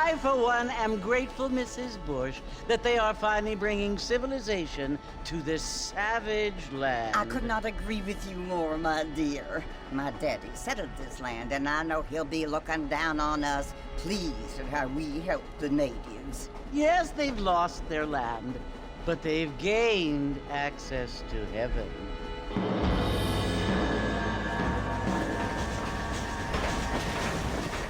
I, for one, am grateful, Mrs. Bush, that they are finally bringing civilization to this savage land. I could not agree with you more, my dear. My daddy settled this land, and I know he'll be looking down on us, pleased at how we help the natives. Yes, they've lost their land, but they've gained access to heaven.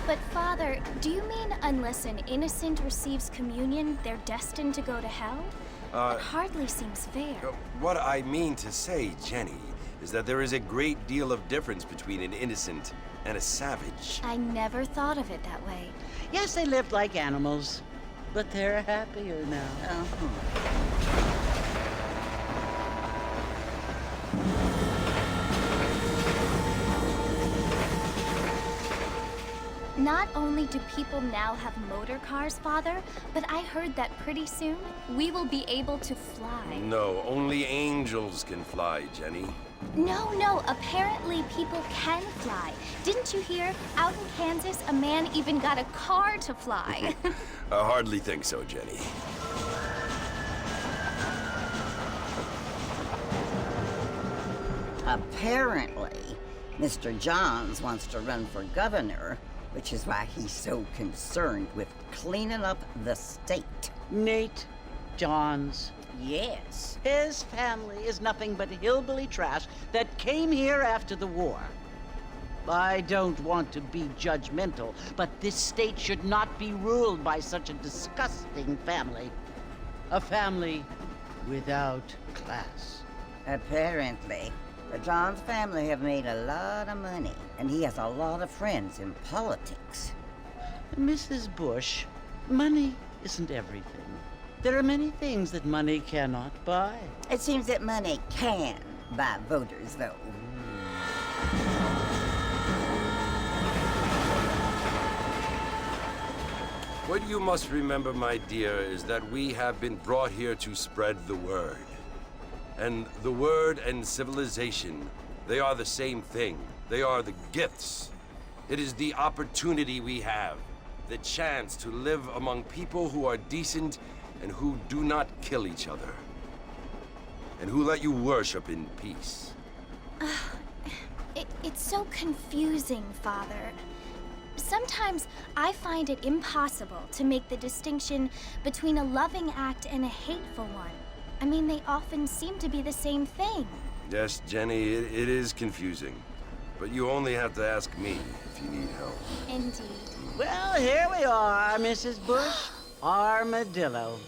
But Father, do you mean unless an innocent receives communion, they're destined to go to hell? That hardly seems fair. What I mean to say, Jenny, is that there is a great deal of difference between an innocent and a savage. I never thought of it that way. Yes, they lived like animals, but they're happier now. Not only do people now have motor cars, Father, but I heard that pretty soon we will be able to fly. No, only angels can fly, Jenny. No, apparently people can fly. Didn't you hear? Out in Kansas, a man even got a car to fly. I hardly think so, Jenny. Apparently, Mr. Johns wants to run for governor, which is why he's so concerned with cleaning up the state. Nate Johns. Yes. His family is nothing but hillbilly trash that came here after the war. I don't want to be judgmental, but this state should not be ruled by such a disgusting family. A family without class. Apparently. The Johns family have made a lot of money, and he has a lot of friends in politics. Mrs. Bush, money isn't everything. There are many things that money cannot buy. It seems that money can buy voters, though. What you must remember, my dear, is that we have been brought here to spread the word. And the word and civilization, they are the same thing. They are the gifts. It is the opportunity we have, the chance to live among people who are decent and who do not kill each other, and who let you worship in peace. It's so confusing, Father. Sometimes I find it impossible to make the distinction between a loving act and a hateful one. I mean, they often seem to be the same thing. Yes, Jenny, it is confusing. But you only have to ask me if you need help. Indeed. Well, here we are, Mrs. Bush. Armadillo.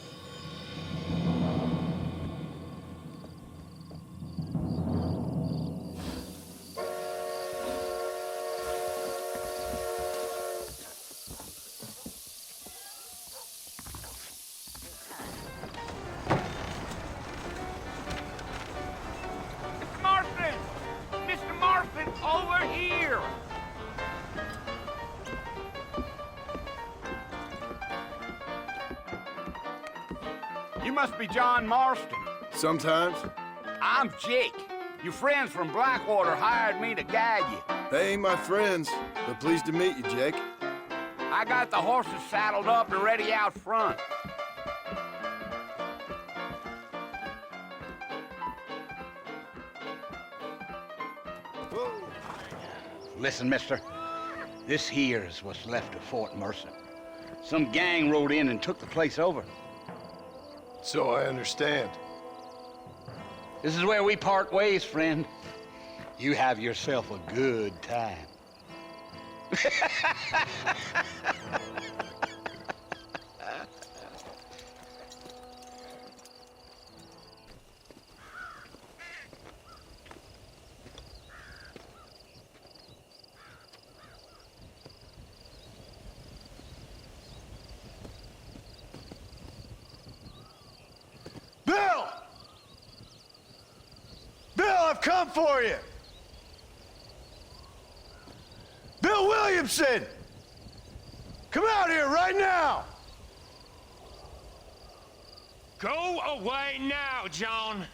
Mr. Marston, over here! You must be John Marston. Sometimes. I'm Jake. Your friends from Blackwater hired me to guide you. They ain't my friends, but pleased to meet you, Jake. I got the horses saddled up and ready out front. Listen, mister. This here is what's left of Fort Mercer. Some gang rode in and took the place over. So I understand. This is where we part ways, friend. You have yourself a good time. Bill! Bill, I've come for you! Bill Williamson! Come out here right now! Go away now, John.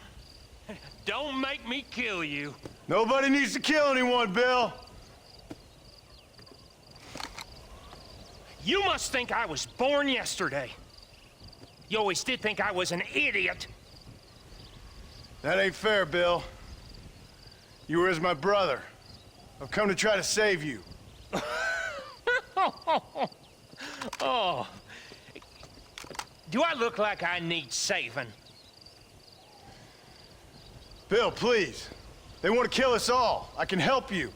Don't make me kill you. Nobody needs to kill anyone, Bill. You must think I was born yesterday. You always did think I was an idiot. That ain't fair, Bill. You were as my brother. I've come to try to save you. Oh. Do I look like I need saving? Bill, please. They want to kill us all. I can help you.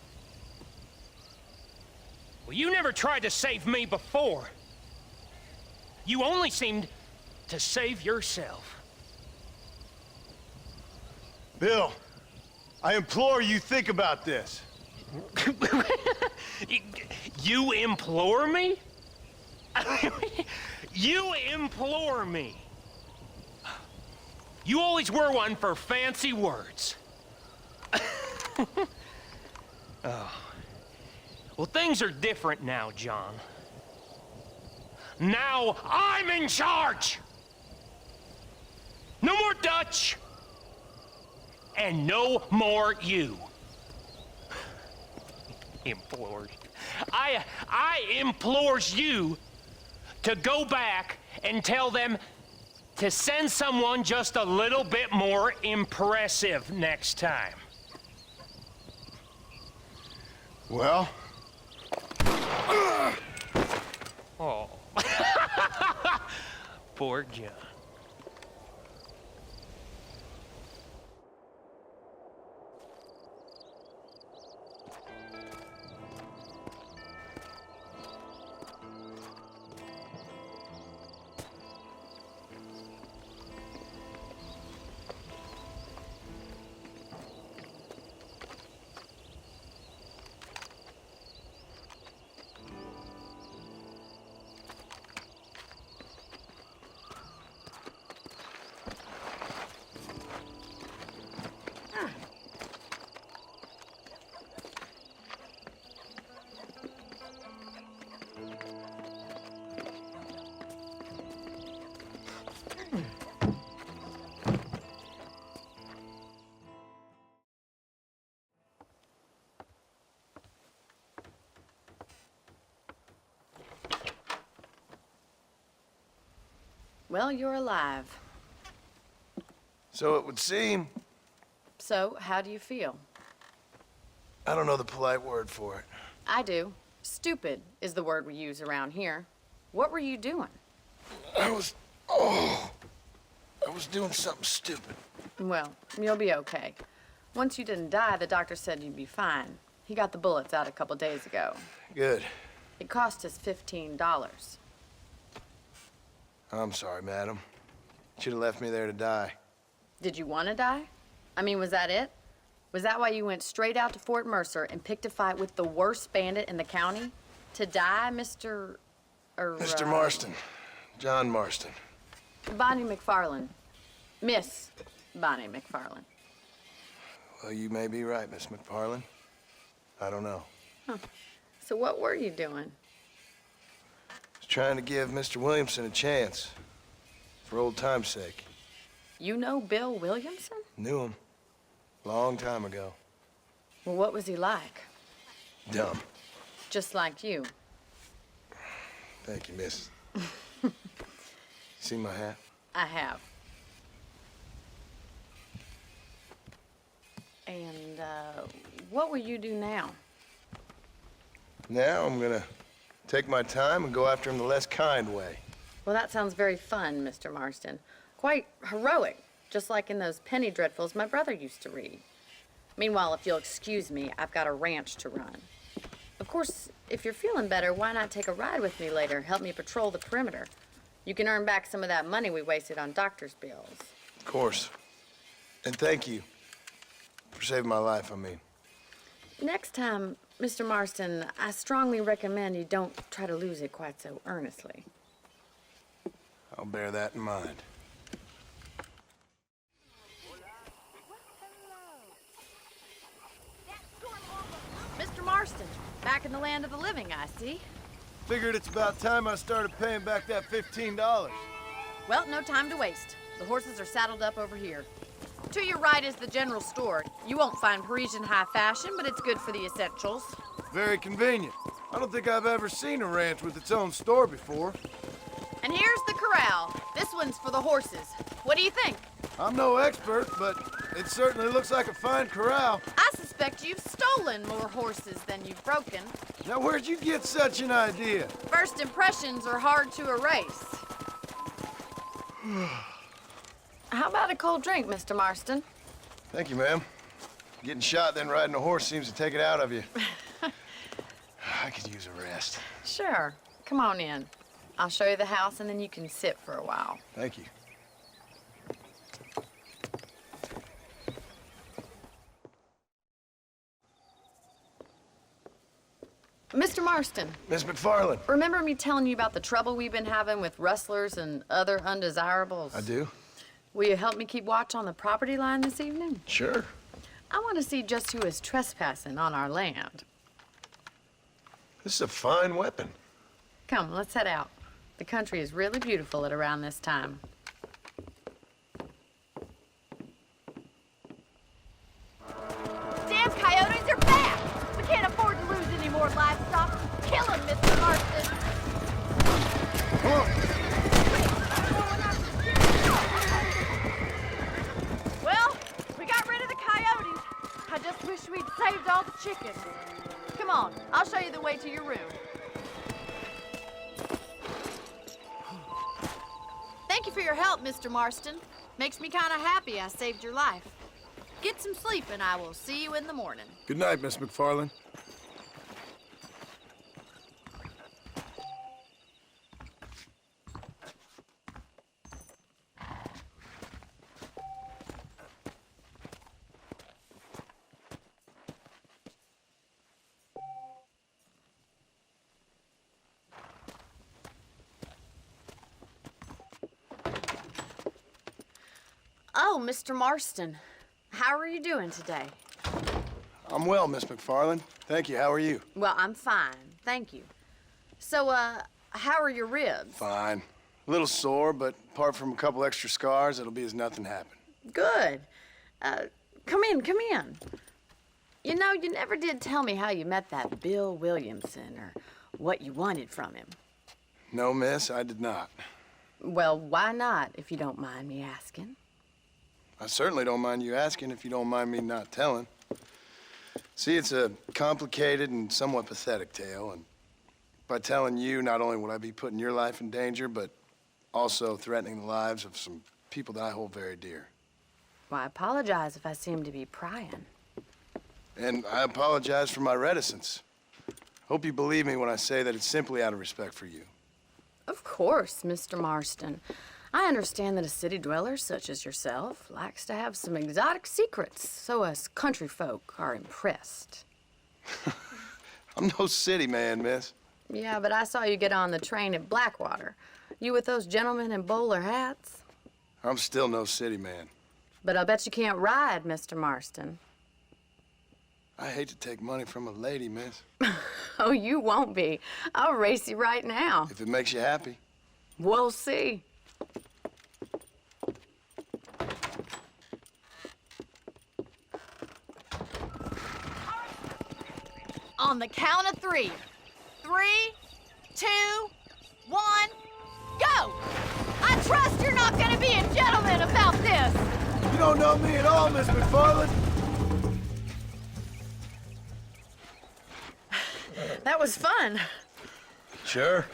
Well, you never tried to save me before. You only seemed to save yourself. Bill, I implore you think about this. You implore me? You implore me. You always were one for fancy words. Oh. Well, things are different now, John. Now I'm in charge! No more Dutch! And no more you. Implored. I implores you to go back and tell them to send someone just a little bit more impressive next time. Well? Oh. Poor John. Well, you're alive. So it would seem. So, how do you feel? I don't know the polite word for it. I do. Stupid is the word we use around here. What were you doing? I was doing something stupid. Well, you'll be okay. Once you didn't die, the doctor said you'd be fine. He got the bullets out a couple days ago. Good. It cost us $15. I'm sorry, madam. Should have left me there to die. Did you want to die? I mean, was that it? Was that why you went straight out to Fort Mercer and picked a fight with the worst bandit in the county? To die, Mr. Mr. Marston. John Marston. Bonnie McFarland. Miss Bonnie McFarland. Well, you may be right, Miss McFarland. I don't know. Huh. So what were you doing? I was trying to give Mr. Williamson a chance. For old time's sake. You know Bill Williamson? Knew him. Long time ago. Well, what was he like? Dumb. Just like you. Thank you, miss. See my hat? I have. And, what will you do now? Now I'm gonna take my time and go after him the less kind way. Well, that sounds very fun, Mr. Marston. Quite heroic, just like in those penny dreadfuls my brother used to read. Meanwhile, if you'll excuse me, I've got a ranch to run. Of course, if you're feeling better, why not take a ride with me later? Help me patrol the perimeter. You can earn back some of that money we wasted on doctor's bills. Of course. And thank you for saving my life, I mean. Next time, Mr. Marston, I strongly recommend you don't try to lose it quite so earnestly. I'll bear that in mind. Mr. Marston, back in the land of the living, I see. Figured it's about time I started paying back that $15. Well, no time to waste. The horses are saddled up over here. To your right is the general store. You won't find Parisian high fashion, but it's good for the essentials. Very convenient. I don't think I've ever seen a ranch with its own store before. And here's the corral. This one's for the horses. What do you think? I'm no expert, but it certainly looks like a fine corral. I suspect you've stolen more horses than you've broken. Now, where'd you get such an idea? First impressions are hard to erase. How about a cold drink, Mr. Marston? Thank you, ma'am. Getting shot, then riding a horse seems to take it out of you. I could use a rest. Sure. Come on in. I'll show you the house, and then you can sit for a while. Thank you. Mr. Marston, Miss McFarland. remember me telling you about the trouble we've been having with rustlers and other undesirables? I do. Will you help me keep watch on the property line this evening? Sure. I want to see just who is trespassing on our land. This is a fine weapon. Come, let's head out. The country is really beautiful at around this time. Damn coyotes are back! We can't afford to lose any more livestock. Kill them, Mr. Marston! Come on. Well, we got rid of the coyotes. I just wish we'd saved all the chickens. Come on, I'll show you the way to your room. Thank you for your help, Mr. Marston. Makes me kind of happy I saved your life. Get some sleep, and I will see you in the morning. Good night, Miss McFarland. Oh, Mr. Marston. How are you doing today? I'm well, Miss McFarland. Thank you. How are you? Well, I'm fine. Thank you. So, how are your ribs? Fine. A little sore, but apart from a couple extra scars, it'll be as nothing happened. Good. Come in, come in. You know, you never did tell me how you met that Bill Williamson or what you wanted from him. No, miss, I did not. Well, why not, if you don't mind me asking? I certainly don't mind you asking if you don't mind me not telling. See, it's a complicated and somewhat pathetic tale, and by telling you, not only would I be putting your life in danger, but also threatening the lives of some people that I hold very dear. Well, I apologize if I seem to be prying. And I apologize for my reticence. Hope you believe me when I say that it's simply out of respect for you. Of course, Mr. Marston. I understand that a city dweller such as yourself likes to have some exotic secrets, so us country folk are impressed. I'm no city man, miss. Yeah, but I saw you get on the train at Blackwater. You with those gentlemen in bowler hats? I'm still no city man. But I'll bet you can't ride, Mr. Marston. I hate to take money from a lady, miss. Oh, you won't be. I'll race you right now. If it makes you happy. We'll see. On the count of 3. 3, 2, 1, go! I trust you're not gonna be a gentleman about this! You don't know me at all, Miss McFarland. That was fun. Sure.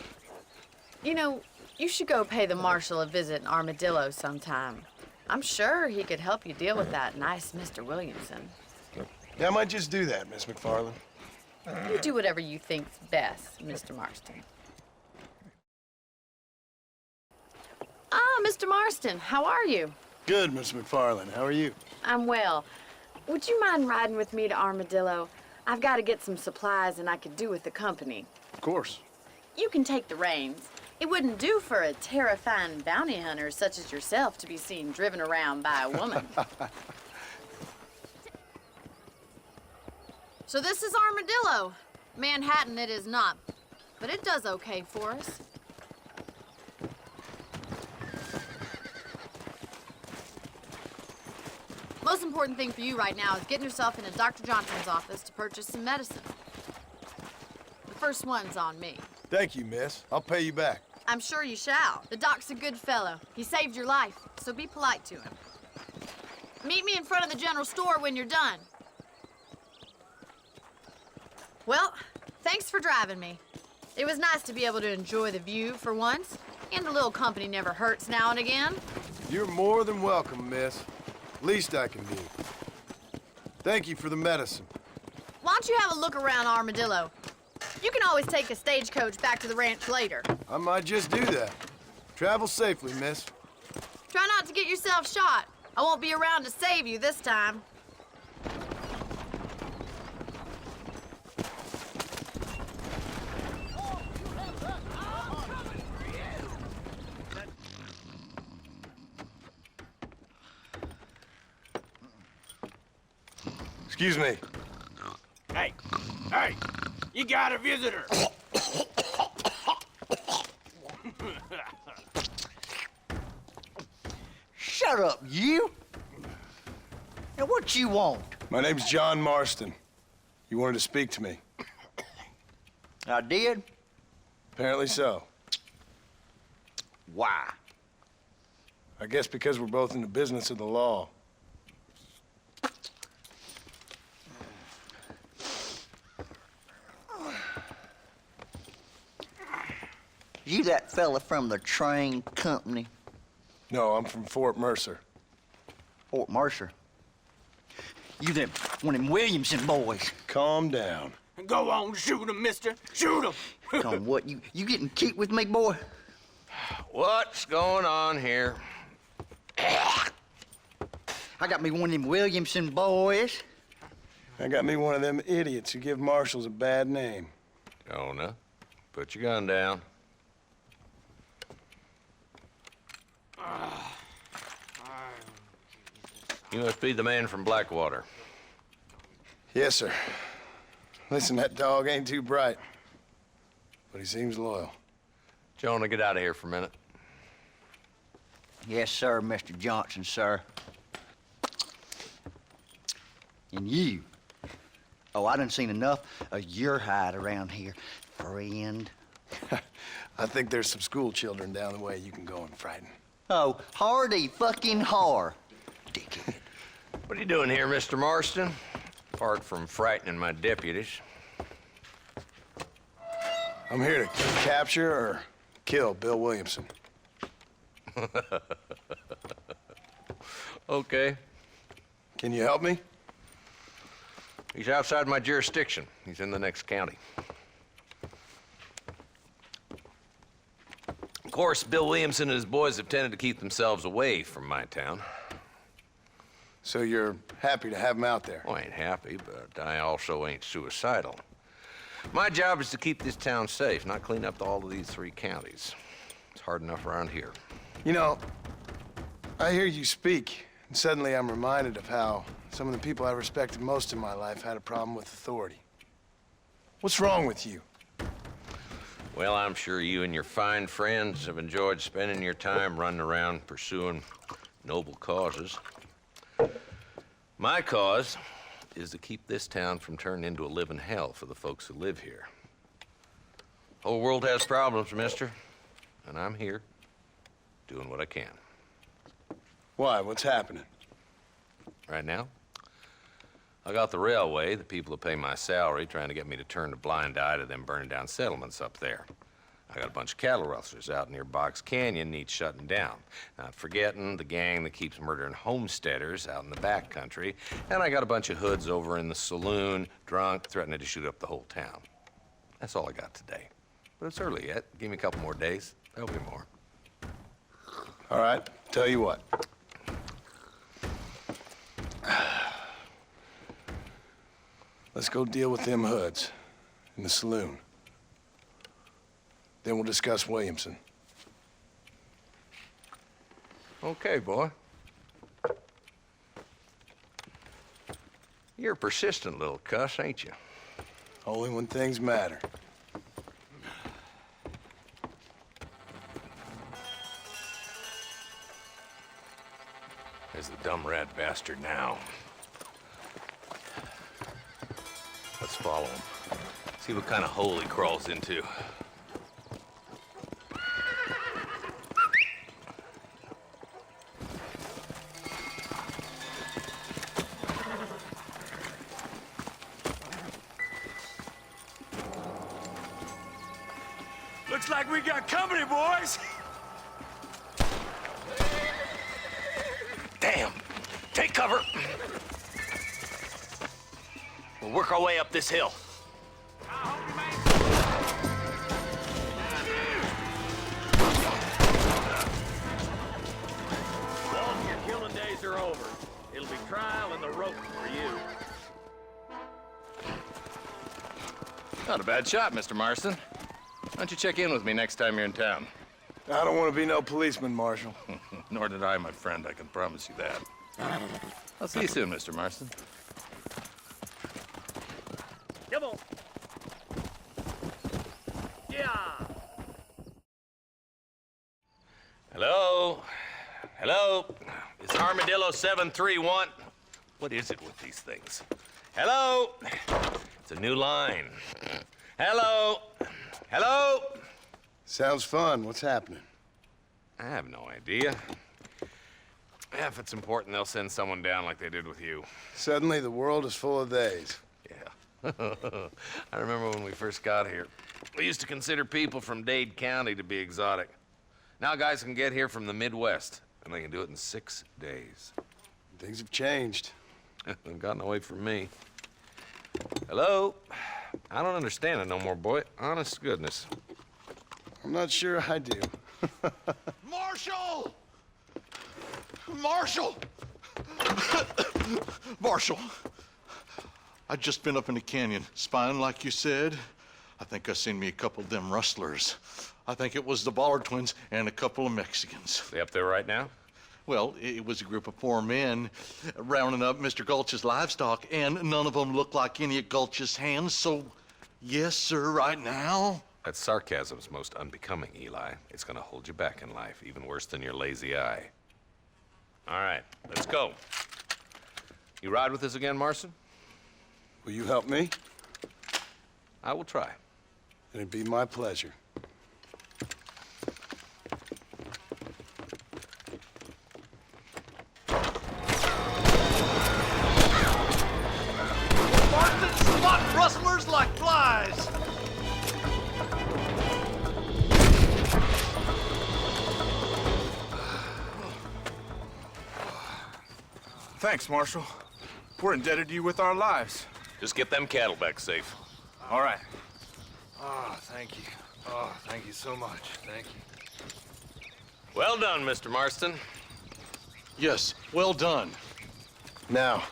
You know, you should go pay the marshal a visit in Armadillo sometime. I'm sure he could help you deal with that nice Mr. Williamson. Yeah, I might just do that, Miss McFarland. You do whatever you think's best, Mr. Marston. Ah, Mr. Marston, how are you? Good, Miss McFarland. How are you? I'm well. Would you mind riding with me to Armadillo? I've got to get some supplies and I could do with the company. Of course. You can take the reins. It wouldn't do for a terrifying bounty hunter such as yourself to be seen driven around by a woman. So this is Armadillo. Manhattan it is not, but it does okay for us. Most important thing for you right now is getting yourself into Dr. Johnson's office to purchase some medicine. First one's on me. Thank you, miss. I'll pay you back. I'm sure you shall. The doc's a good fellow. He saved your life, so be polite to him. Meet me in front of the general store when you're done. Well, thanks for driving me. It was nice to be able to enjoy the view for once, and a little company never hurts now and again. You're more than welcome, miss. Least I can do. Thank you for the medicine. Why don't you have a look around Armadillo? You can always take a stagecoach back to the ranch later. I might just do that. Travel safely, miss. Try not to get yourself shot. I won't be around to save you this time. Excuse me. Hey, hey, you got a visitor. Shut up, you! Now, what you want? My name's John Marston. You wanted to speak to me. I did? Apparently so. Why? I guess because we're both in the business of the law. You that fella from the train company? No, I'm from Fort Mercer. Fort Mercer? You them one of them Williamson boys. Calm down. Go on, shoot him, mister. Shoot him. Come on, what, you getting keep with me, boy? What's going on here? I got me one of them Williamson boys. I got me one of them idiots who give marshals a bad name. Jonah, put your gun down. You must be the man from Blackwater. Yes, sir. Listen, that dog ain't too bright, but he seems loyal. Jonah, get out of here for a minute. Yes, sir, Mr. Johnson, sir. And you. Oh, I done seen enough of your hide around here, friend. I think there's some school children down the way you can go and frighten. Oh, hardy fucking har. Dickhead. What are you doing here, Mr. Marston? Apart from frightening my deputies. I'm here to capture or kill Bill Williamson. Okay. Can you help me? He's outside my jurisdiction. He's in the next county. Of course, Bill Williamson and his boys have tended to keep themselves away from my town. So you're happy to have him out there? Well, I ain't happy, but I also ain't suicidal. My job is to keep this town safe, not clean up all of these 3 counties. It's hard enough around here. You know, I hear you speak, and suddenly I'm reminded of how some of the people I respected most in my life had a problem with authority. What's wrong with you? Well, I'm sure you and your fine friends have enjoyed spending your time running around pursuing noble causes. My cause is to keep this town from turning into a living hell for the folks who live here. Whole world has problems, mister, and I'm here doing what I can. Why? What's happening? Right now, I got the railway, the people who pay my salary, trying to get me to turn a blind eye to them burning down settlements up there. I got a bunch of cattle rustlers out near Box Canyon needs shutting down. Not forgetting the gang that keeps murdering homesteaders out in the back country. And I got a bunch of hoods over in the saloon, drunk, threatening to shoot up the whole town. That's all I got today. But it's early yet. Give me a couple more days. There'll be more. All right, tell you what. Let's go deal with them hoods in the saloon. Then we'll discuss Williamson. Okay, boy. You're a persistent little cuss, ain't you? Only when things matter. There's the dumb rat bastard now. Let's follow him. See what kind of hole he crawls into. Looks like we got company, boys. Damn! Take cover! We'll work our way up this hill. Well, your killing days are over. It'll be trial and the rope for you. Not a bad shot, Mr. Marston. Why don't you check in with me next time you're in town? I don't want to be no policeman, Marshal. Nor did I, my friend. I can promise you that. I'll see you soon, Mr. Marston. Come on. Yeah. Hello? Hello? It's Armadillo 731. What is it with these things? Hello? It's a new line. Hello? Hello? Sounds fun. What's happening? I have no idea. Yeah, if it's important, they'll send someone down like they did with you. Suddenly, the world is full of theys. Yeah. I remember when we first got here. We used to consider people from Dade County to be exotic. Now guys can get here from the Midwest, and they can do it in 6 days. Things have changed. They've gotten away from me. Hello? I don't understand it no more, boy. Honest to goodness. I'm not sure I do. Marshal! Marshal! Marshal! I'd just been up in the canyon, spying like you said. I think I seen me a couple of them rustlers. I think it was the Ballard twins and a couple of Mexicans. They up there right now? Well, it was a group of 4 men rounding up Mr. Gulch's livestock, and none of them looked like any of Gulch's hands, so yes, sir, right now. That sarcasm's most unbecoming, Eli. It's gonna hold you back in life, even worse than your lazy eye. All right, let's go. You ride with us again, Marston? Will you help me? I will try. It'd be my pleasure. Marston, spot rustlers like flies! Thanks, Marshal. We're indebted to you with our lives. Just get them cattle back safe. All right. Oh, thank you. Oh, thank you so much. Thank you. Well done, Mr. Marston. Yes, well done. Now,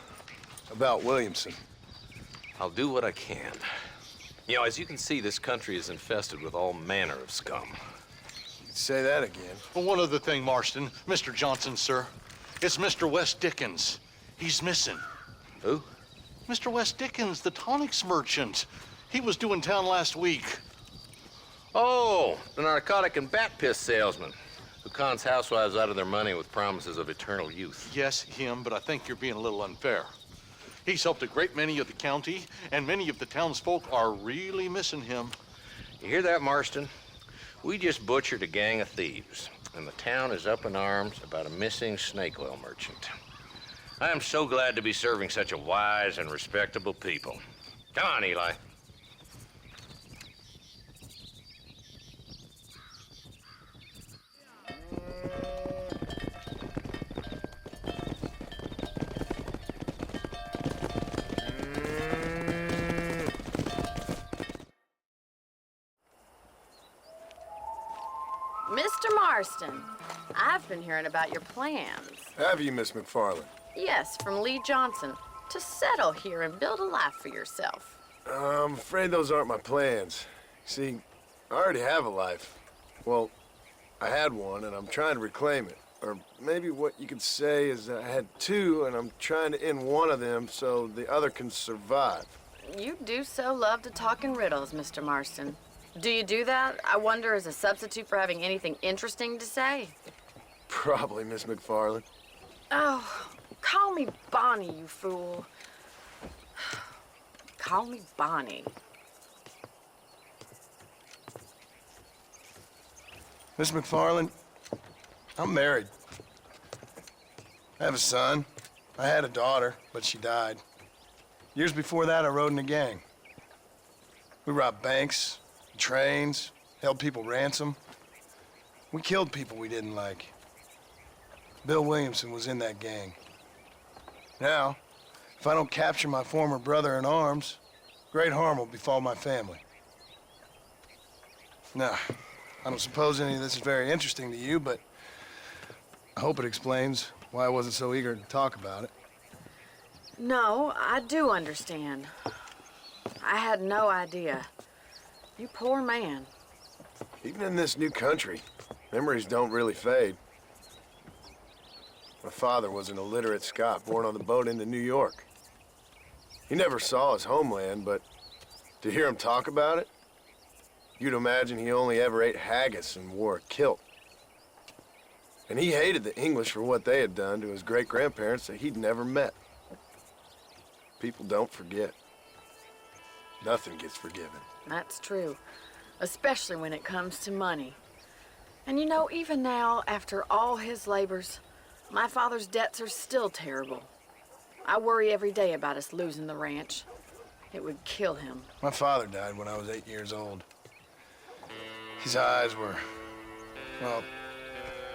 about Williamson. I'll do what I can. You know, as you can see, this country is infested with all manner of scum. Say that again. Well, one other thing, Marston. Mr. Johnson, sir. It's Mr. Wes Dickens. He's missing. Who? Mr. Wes Dickens, the tonics merchant. He was due in town last week. Oh, the narcotic and bat piss salesman who cons housewives out of their money with promises of eternal youth. Yes, him, but I think you're being a little unfair. He's helped a great many of the county, and many of the townsfolk are really missing him. You hear that, Marston? We just butchered a gang of thieves, and the town is up in arms about a missing snake oil merchant. I am so glad to be serving such a wise and respectable people. Come on, Eli. Mr. Marston, I've been hearing about your plans. Have you, Miss McFarland? Yes, from Lee Johnson, to settle here and build a life for yourself. I'm afraid those aren't my plans. See, I already have a life. Well, I had one, and I'm trying to reclaim it. Or maybe what you could say is that I had 2, and I'm trying to end one of them so the other can survive. You do so love to talk in riddles, Mr. Marston. Do you do that, I wonder, as a substitute for having anything interesting to say? Probably, Miss McFarland. Oh, call me Bonnie, you fool. Call me Bonnie. Miss McFarland, I'm married. I have a son. I had a daughter, but she died. Years before that, I rode in a gang. We robbed banks, trains, held people ransom. We killed people we didn't like. Bill Williamson was in that gang. Now, if I don't capture my former brother in arms, great harm will befall my family. Now, I don't suppose any of this is very interesting to you, but I hope it explains why I wasn't so eager to talk about it. No, I do understand. I had no idea. You poor man. Even in this new country, memories don't really fade. My father was an illiterate Scot born on the boat into New York. He never saw his homeland, but to hear him talk about it, you'd imagine he only ever ate haggis and wore a kilt. And he hated the English for what they had done to his great-grandparents that he'd never met. People don't forget. Nothing gets forgiven. That's true, especially when it comes to money. And you know, even now, after all his labors, my father's debts are still terrible. I worry every day about us losing the ranch. It would kill him. My father died when I was 8 years old. His eyes were, well,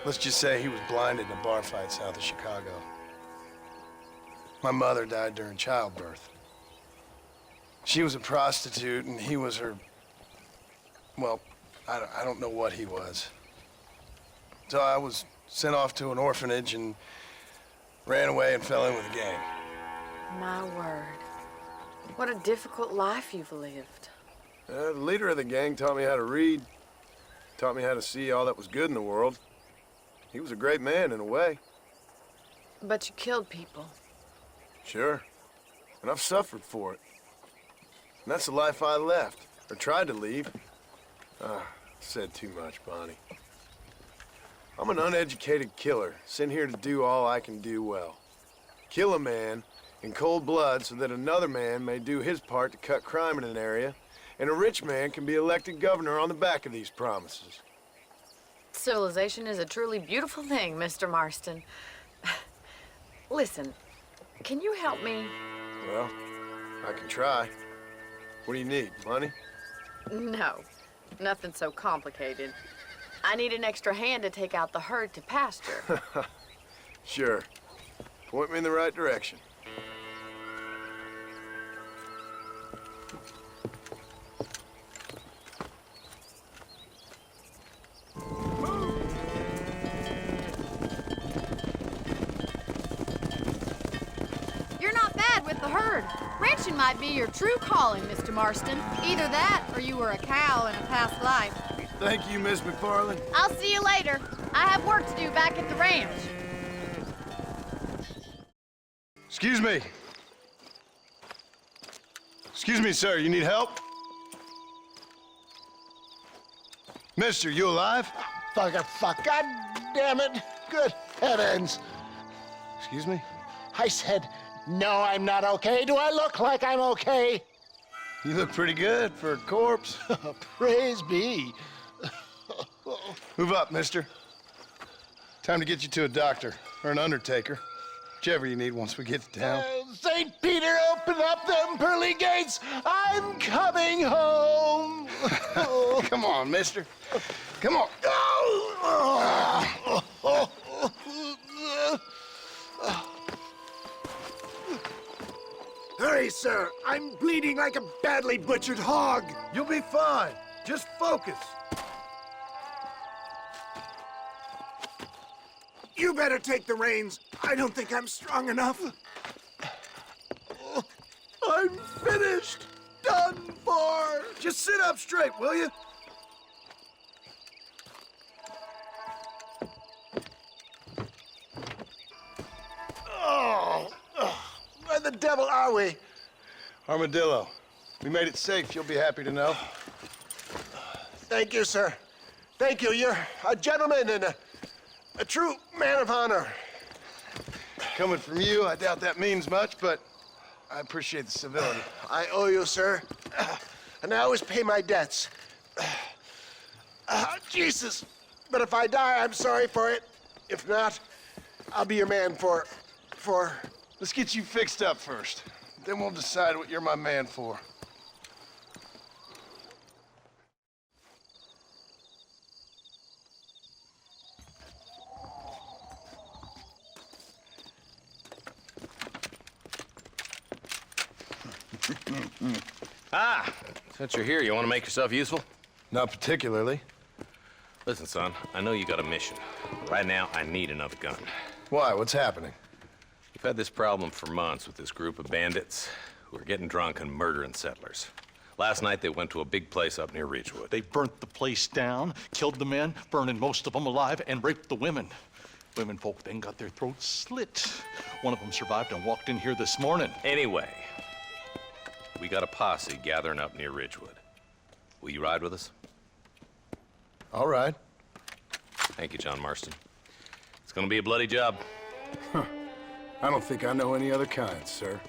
let's just say he was blinded in a bar fight south of Chicago. My mother died during childbirth. She was a prostitute and he was her, well, I don't know what he was. So I was sent off to an orphanage and ran away and fell in with a gang. My word. What a difficult life you've lived. The leader of the gang taught me how to read, taught me how to see all that was good in the world. He was a great man in a way. But you killed people. Sure. And I've suffered for it. And that's the life I left, or tried to leave. Said too much, Bonnie. I'm an uneducated killer, sent here to do all I can do well. Kill a man in cold blood so that another man may do his part to cut crime in an area, and a rich man can be elected governor on the back of these promises. Civilization is a truly beautiful thing, Mr. Marston. Listen, can you help me? Well, I can try. What do you need, money? No, nothing so complicated. I need an extra hand to take out the herd to pasture. Sure. Point me in the right direction. You're not bad with the herd. Ranching might be your true calling, Mr. Marston. Either that, or you were a cow in a past life. Thank you, Miss McFarland. I'll see you later. I have work to do back at the ranch. Excuse me. Excuse me, sir. You need help? Mister, you alive? Fuck. God damn it. Good heavens. Excuse me? I said, no, I'm not okay. Do I look like I'm okay? You look pretty good for a corpse. Praise be. Move up, mister. Time to get you to a doctor or an undertaker. Whichever you need once we get to town. St. Peter, open up them pearly gates. I'm coming home. Come on, mister. Come on. Hurry, sir. I'm bleeding like a badly butchered hog. You'll be fine. Just focus. You better take the reins. I don't think I'm strong enough. I'm finished. Done for. Just sit up straight, will you? Where the devil are we? Armadillo. We made it safe, you'll be happy to know. Thank you, sir. Thank you. You're a gentleman and a true man of honor. Coming from you, I doubt that means much, but I appreciate the civility. I owe you, sir. And I always pay my debts. Jesus. But if I die, I'm sorry for it. If not, I'll be your man for... Let's get you fixed up first. Then we'll decide what you're my man for. Since you're here, you want to make yourself useful? Not particularly. Listen, son, I know you got a mission. Right now, I need another gun. Why? What's happening? We've had this problem for months with this group of bandits who are getting drunk and murdering settlers. Last night, they went to a big place up near Ridgewood. They burnt the place down, killed the men, burning most of them alive, and raped the women. Women folk then got their throats slit. One of them survived and walked in here this morning. Anyway, we got a posse gathering up near Ridgewood. Will you ride with us? All right. Thank you, John Marston. It's gonna be a bloody job. Huh. I don't think I know any other kind, sir.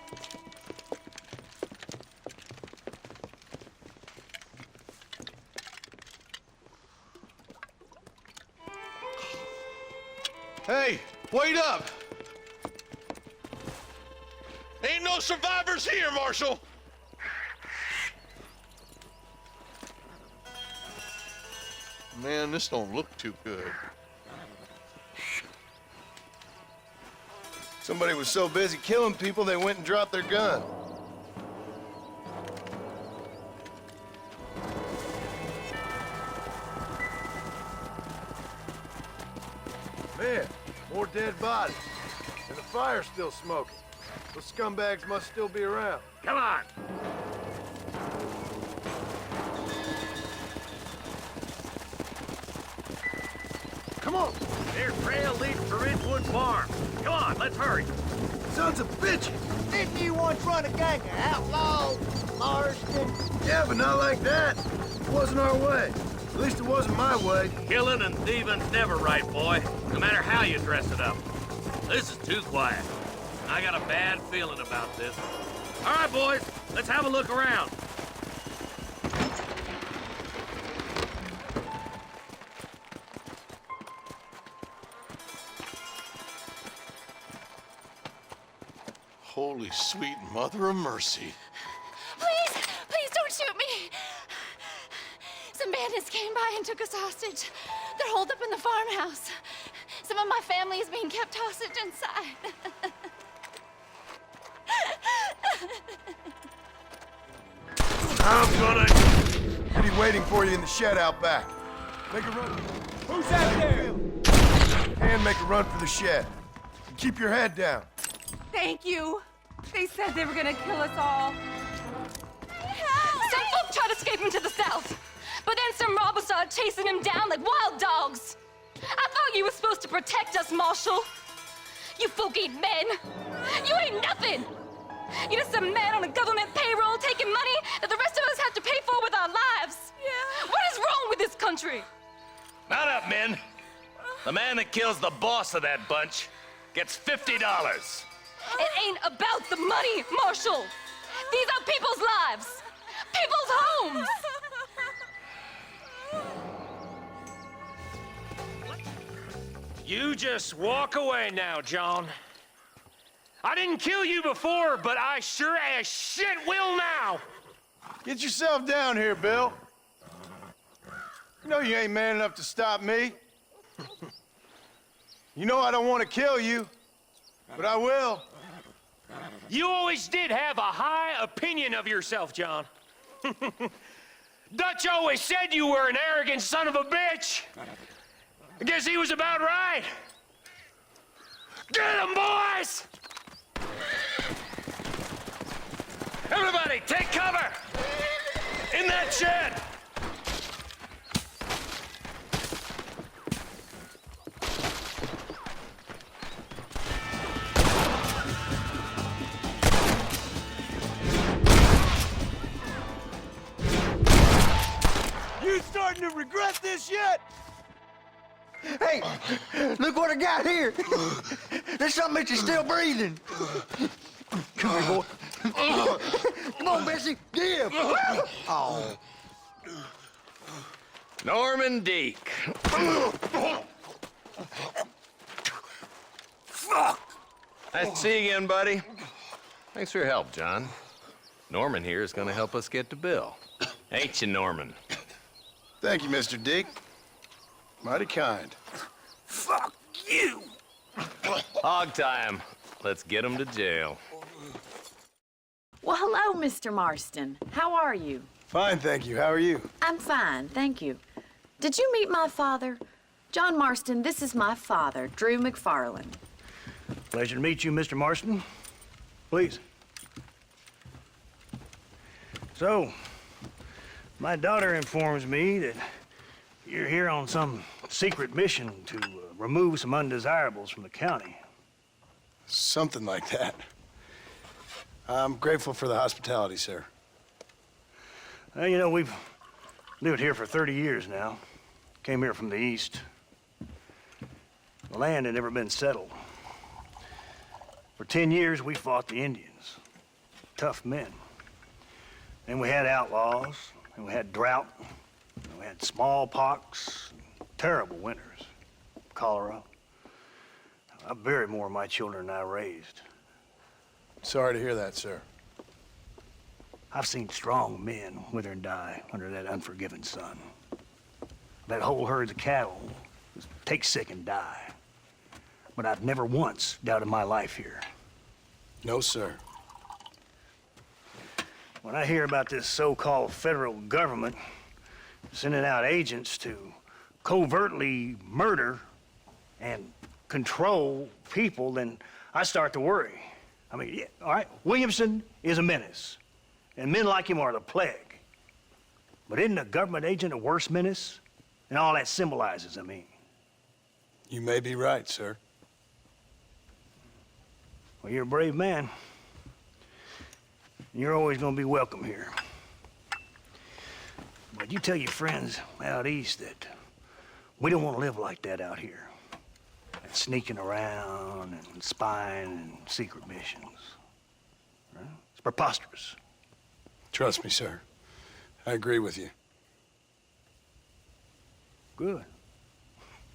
Hey, wait up! Ain't no survivors here, Marshal! Man, this don't look too good. Somebody was so busy killing people, they went and dropped their gun. Man, more dead bodies. And the fire's still smoking. Those scumbags must still be around. Come on! Come on! Their trail leads to Ridgewood Farm. Come on, let's hurry. Sons of bitches! Didn't you once run a gang of outlaws, Marston? Yeah, but not like that. It wasn't our way. At least it wasn't my way. Killing and thieving's never right, boy. No matter how you dress it up. This is too quiet. I got a bad feeling about this. All right, boys, let's have a look around. Holy sweet mother of mercy. Please, please don't shoot me. Some bandits came by and took us hostage. They're holed up in the farmhouse. Some of my family is being kept hostage inside. I'm gonna... I'll be waiting for you in the shed out back. Make a run. Who's out there? And make a run for the shed. And keep your head down. Thank you. They said they were gonna kill us all. Some folk tried to escape into the south, but then some robbers started chasing him down like wild dogs. I thought you were supposed to protect us, Marshal. You folk ain't men. You ain't nothing. You're just a man on a government payroll taking money that the rest of us have to pay for with our lives. Yeah. What is wrong with this country? Mount up, men. The man that kills the boss of that bunch gets $50. It ain't about the money, Marshal. These are people's lives, people's homes. You just walk away now, John. I didn't kill you before, but I sure as shit will now. Get yourself down here, Bill. You know you ain't man enough to stop me. You know I don't want to kill you, but I will. You always did have a high opinion of yourself, John. Dutch always said you were an arrogant son of a bitch. I guess he was about right. Get him, boys! Everybody, take cover! In that shed! You starting to regret this yet? Hey, look what I got here. There's something that you're still breathing. Come here, boy. Come on, Bessie, give. Oh. Norman Deek. Fuck! Nice to see you again, buddy. Thanks for your help, John. Norman here is gonna help us get to Bill. Ain't you, Norman? Thank you, Mr. Deek. Mighty kind. Fuck you! Hog time. Let's get him to jail. Well, hello, Mr. Marston. How are you? Fine, thank you. How are you? I'm fine, thank you. Did you meet my father? John Marston, this is my father, Drew McFarland. Pleasure to meet you, Mr. Marston. Please. So, my daughter informs me that you're here on some secret mission to remove some undesirables from the county. Something like that. I'm grateful for the hospitality, sir. Well, you know, we've lived here for 30 years now. Came here from the east. The land had never been settled. For 10 years, we fought the Indians. Tough men. And we had outlaws, and we had drought, and we had smallpox, terrible winters, cholera. I buried more of my children than I raised. Sorry to hear that, sir. I've seen strong men wither and die under that unforgiving sun. That whole herds of cattle just take sick and die. But I've never once doubted my life here. No, sir. When I hear about this so-called federal government sending out agents to covertly murder and control people, then I start to worry. I mean, yeah, all right, Williamson is a menace, and men like him are the plague. But isn't a government agent a worse menace? And all that symbolizes, I mean. You may be right, sir. Well, you're a brave man. You're always gonna be welcome here. But you tell your friends out east that we don't want to live like that out here. Sneaking around and spying and secret missions. Right? It's preposterous. Trust me, sir. I agree with you. Good.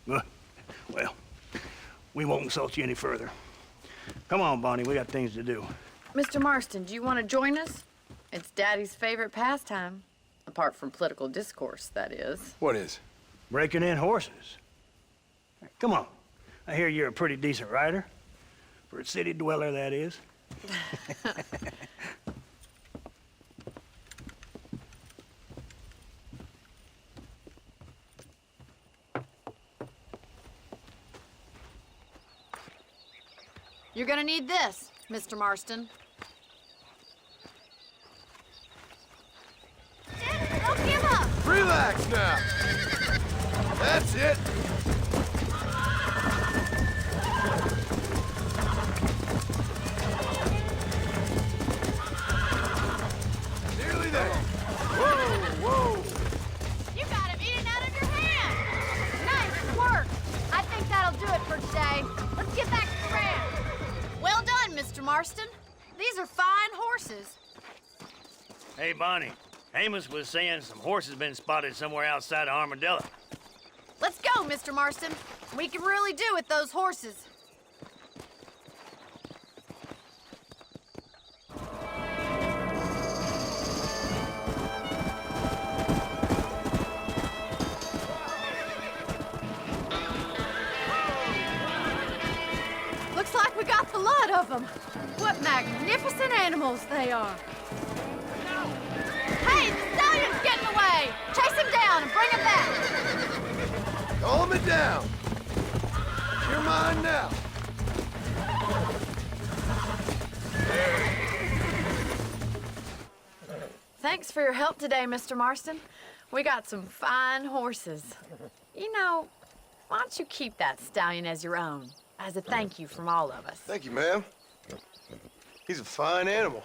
Good. Well, we won't insult you any further. Come on, Bonnie, we got things to do. Mr. Marston, do you want to join us? It's Daddy's favorite pastime. Apart from political discourse, that is. What is? Breaking in horses. Come on. I hear you're a pretty decent rider. For a city dweller, that is. You're gonna need this, Mr. Marston. Don't give up! Relax now. That's it. Nearly there. Whoa, whoa. You got him eating out of your hand! Nice work! I think that'll do it for today. Let's get back to the ranch. Well done, Mr. Marston. These are fine horses. Hey, Bonnie. Amos was saying some horses been spotted somewhere outside of Armadillo. Let's go, Mr. Marston. We can really do with those horses. Looks like we got the lot of them. What magnificent animals they are. Hey, the stallion's getting away! Chase him down and bring him back! Calm it down. You're mine now. Thanks for your help today, Mr. Marston. We got some fine horses. You know, why don't you keep that stallion as your own, as a thank you from all of us? Thank you, ma'am. He's a fine animal.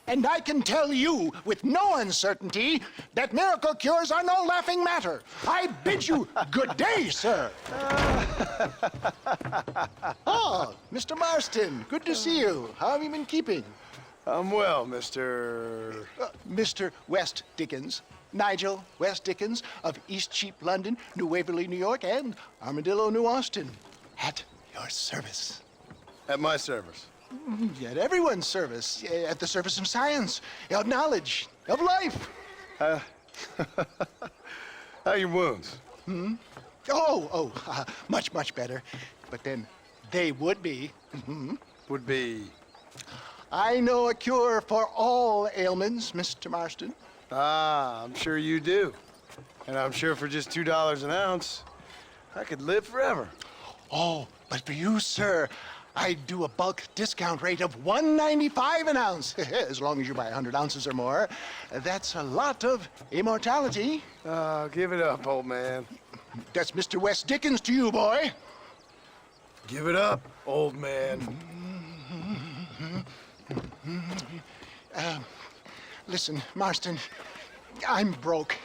And I can tell you with no uncertainty that miracle cures are no laughing matter. I bid you good day, sir. Oh, Mr. Marston, good to see you. How have you been keeping? I'm well, Mr. Mr. West Dickens. Nigel West Dickens of East Cheap, London, New Waverly, New York, and Armadillo, New Austin. At your service. At my service. At everyone's service. At the service of science, of knowledge, of life. How are your wounds? Much, much better. But then they would be. Would be? I know a cure for all ailments, Mr. Marston. Ah, I'm sure you do. And I'm sure for just $2 an ounce, I could live forever. Oh, but for you, sir, I'd do a bulk discount rate of $1.95 an ounce, as long as you buy 100 ounces or more. That's a lot of immortality. Give it up, old man. That's Mr. West Dickens to you, boy. Give it up, old man. Listen, Marston, I'm broke,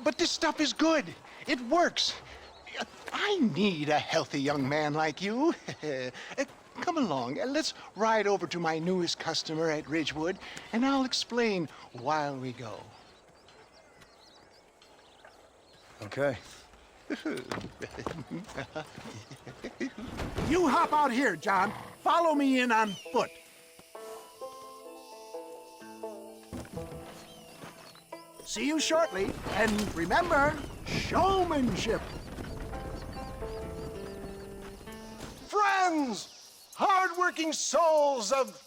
but this stuff is good. It works. I need a healthy young man like you. Come along, let's ride over to my newest customer at Ridgewood, and I'll explain while we go. Okay. You hop out here, John. Follow me in on foot. See you shortly, and remember, showmanship. Friends, hard-working souls of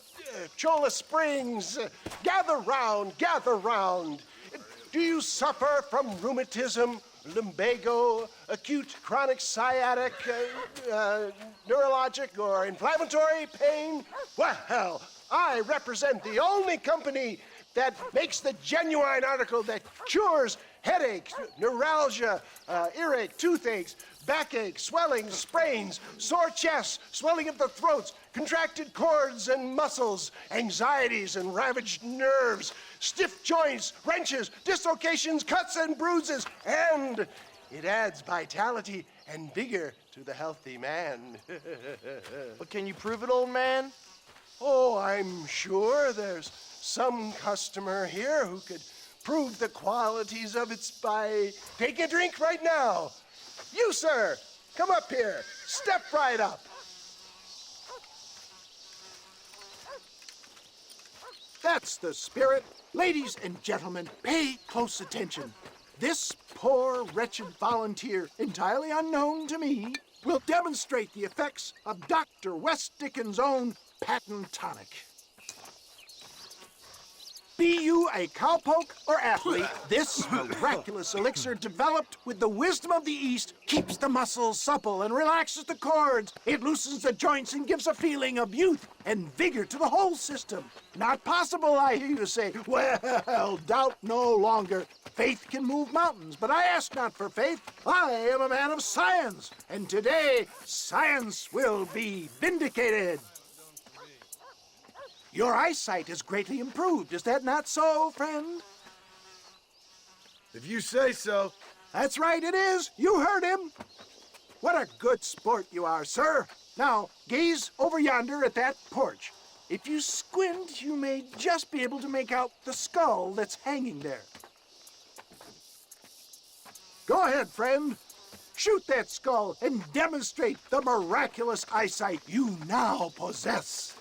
Cholla Springs, gather round, gather round. Do you suffer from rheumatism, lumbago, acute chronic sciatic, neurologic, or inflammatory pain? Well, I represent the only company that makes the genuine article that cures headaches, neuralgia, earache, toothaches, backache, swelling, sprains, sore chests, swelling of the throats, contracted cords and muscles, anxieties and ravaged nerves, stiff joints, wrenches, dislocations, cuts and bruises, and it adds vitality and vigor to the healthy man. But can you prove it, old man? Oh, I'm sure there's some customer here who could prove the qualities of it by taking a drink right now. You, sir, come up here. Step right up. That's the spirit. Ladies and gentlemen, pay close attention. This poor, wretched volunteer, entirely unknown to me, will demonstrate the effects of Dr. West Dickens' own patent tonic. Be you a cowpoke or athlete, this miraculous elixir developed with the wisdom of the East keeps the muscles supple and relaxes the cords. It loosens the joints and gives a feeling of youth and vigor to the whole system. Not possible, I hear you say. Well, doubt no longer. Faith can move mountains, but I ask not for faith. I am a man of science, and today science will be vindicated. Your eyesight is greatly improved. Is that not so, friend? If you say so. That's right, it is. You heard him. What a good sport you are, sir. Now, gaze over yonder at that porch. If you squint, you may just be able to make out the skull that's hanging there. Go ahead, friend. Shoot that skull and demonstrate the miraculous eyesight you now possess.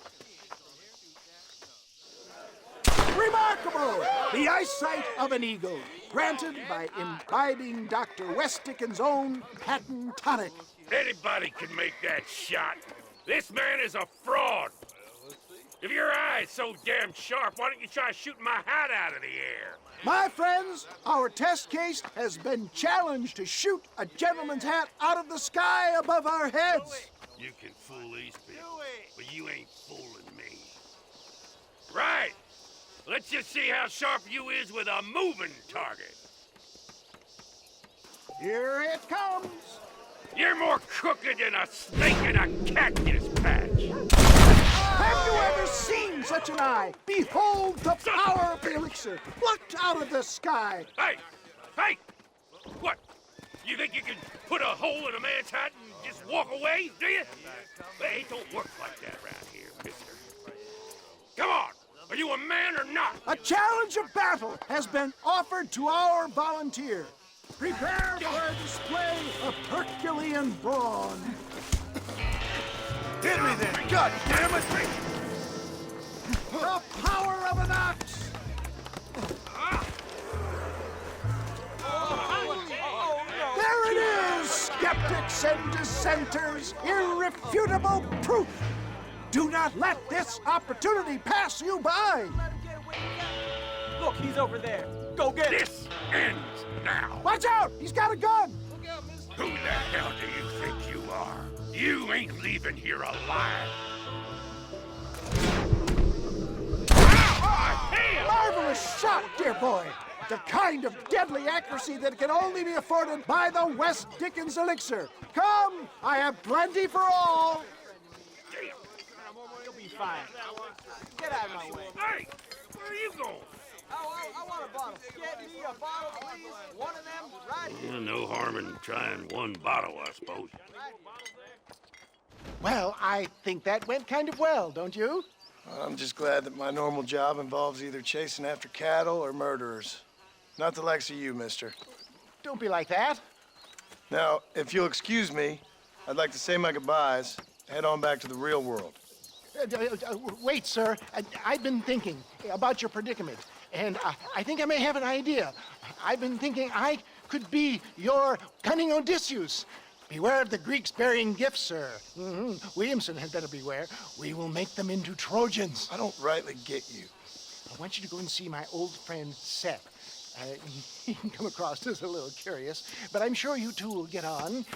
Remarkable! The eyesight of an eagle, granted by imbibing Dr. West Dickens' own patent tonic. Anybody can make that shot. This man is a fraud. If your eye's so damn sharp, why don't you try shooting my hat out of the air? My friends, our test case has been challenged to shoot a gentleman's hat out of the sky above our heads. You can fool these people, but you ain't fooling me. Right. Let's just see how sharp you is with a moving target. Here it comes. You're more crooked than a snake in a cactus patch. Have you ever seen such an eye? Behold the power of the elixir, plucked out of the sky. Hey! Hey! What? You think you can put a hole in a man's hat and just just walk away, do you? Hey, it don't work like that around here, mister. Come on, are you a man or not? A challenge of battle has been offered to our volunteer. Prepare for a display of Herculean brawn. Hit me then, God damn it! The power of an ox! There it is, skeptics and dissenters, irrefutable proof. Do not let this opportunity pass you by. Look, he's over there. Go get him. This ends now. Watch out, he's got a gun. Who the hell do you think you are? You ain't leaving here alive. Marvelous shot, dear boy. The kind of deadly accuracy that can only be afforded by the West Dickens elixir. Come, I have plenty for all. You'll be fine. Get out of my way. Hey, where are you going? I want a bottle. Get me a bottle, please. One of them right here. No harm in trying one bottle, I suppose. Well, I think that went kind of well, don't you? I'm just glad that my normal job involves either chasing after cattle or murderers. Not the likes of you, mister. Don't be like that. Now, if you'll excuse me, I'd like to say my goodbyes, head on back to the real world. Wait, sir. I've been thinking about your predicament, and I think I may have an idea. I've been thinking I could be your cunning Odysseus. Beware of the Greeks burying gifts, sir. Williamson had better beware. We will make them into Trojans. I don't rightly get you. I want you to go and see my old friend Seth. He can come across as a little curious, but I'm sure you two will get on.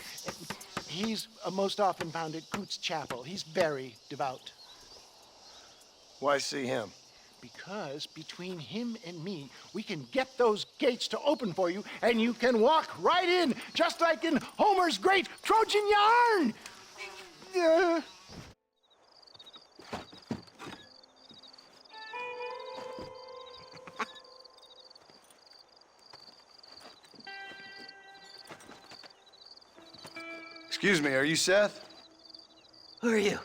He's most often found at Coots Chapel. He's very devout. Why see him? Because between him and me, we can get those gates to open for you, and you can walk right in, just like in Homer's great Trojan yarn! Excuse me, are you Seth? Who are you?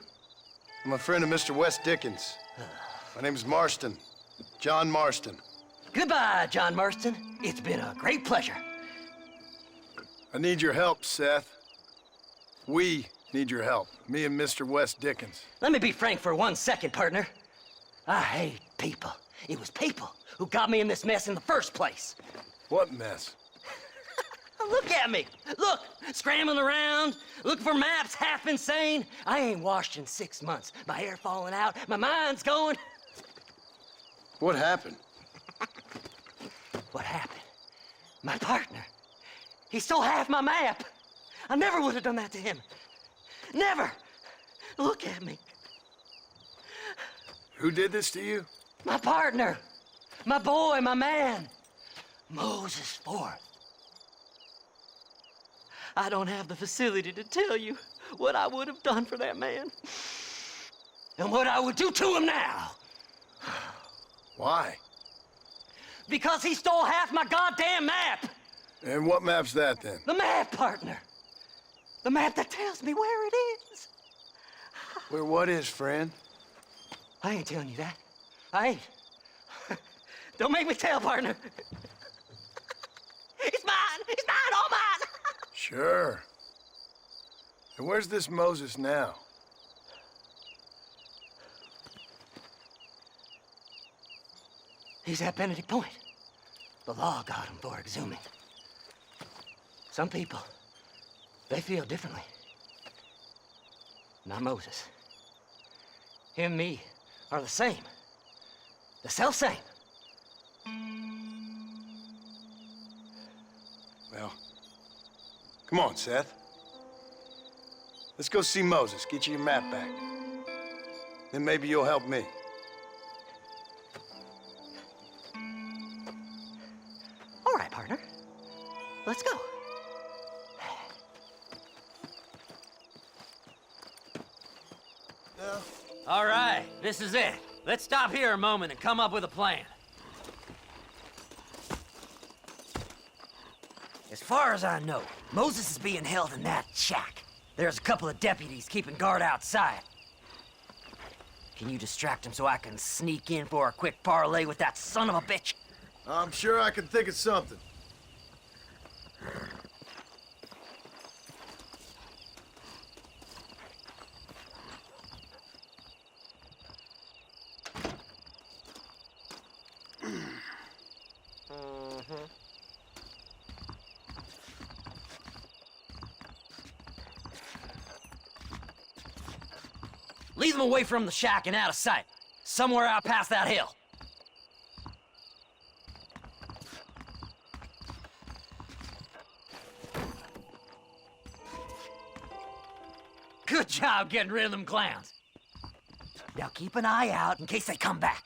I'm a friend of Mr. West Dickens. My name's Marston. John Marston. Goodbye, John Marston. It's been a great pleasure. I need your help, Seth. We need your help. Me and Mr. West Dickens. Let me be frank for 1 second, partner. I hate people. It was people who got me in this mess in the first place. What mess? Look at me. Look, scrambling around, looking for maps, half insane. I ain't washed in 6 months. My hair falling out, my mind's going. What happened? What happened? My partner. He stole half my map. I never would have done that to him. Never. Look at me. Who did this to you? My partner. My boy, my man. Moses Forth. I don't have the facility to tell you what I would have done for that man. And what I would do to him now. Why? Because he stole half my goddamn map. And what map's that, then? The map, partner. The map that tells me where it is. Where what is, friend? I ain't telling you that. I ain't. Don't make me tell, partner. It's mine. It's mine, all mine. Sure. And where's this Moses now? He's at Benedict Point. The law got him for exhuming. Some people, they feel differently. Not Moses. Him and me are the same. The self-same. Well, come on, Seth. Let's go see Moses, get you your map back. Then maybe you'll help me. All right, partner. Let's go. All right, this is it. Let's stop here a moment and come up with a plan. As far as I know, Moses is being held in that shack. There's a couple of deputies keeping guard outside. Can you distract them so I can sneak in for a quick parlay with that son of a bitch? I'm sure I can think of something. Lead them away from the shack and out of sight. Somewhere out past that hill. Good job getting rid of them clowns. Now keep an eye out in case they come back.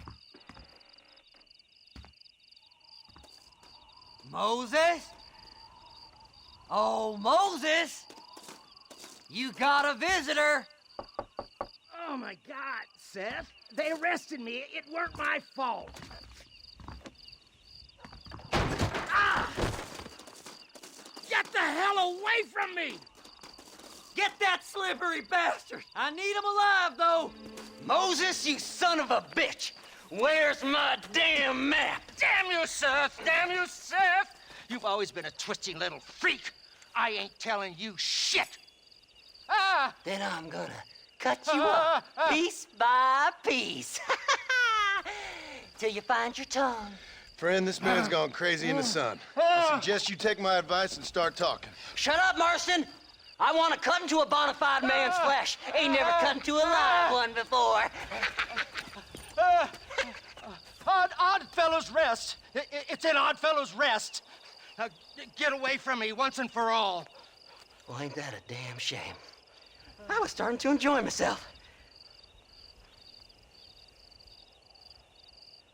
Moses? Oh, Moses! You got a visitor! Oh my God, Seth. They arrested me. It weren't my fault. Ah! Get the hell away from me! Get that slippery bastard! I need him alive, though! Moses, you son of a bitch! Where's my damn map? Damn you, Seth! Damn you, Seth! You've always been a twisting little freak. I ain't telling you shit. Ah! Then I'm gonna cut you up piece by piece. Till you find your tongue. Friend, this man's gone crazy in the sun. I suggest you take my advice and start talking. Shut up, Marston! I want to cut into a bona fide man's flesh. Ain't never cut into a live one before. Oddfellows Rest. It's in Oddfellows Rest. Now, get away from me once and for all. Well, ain't that a damn shame? I was starting to enjoy myself.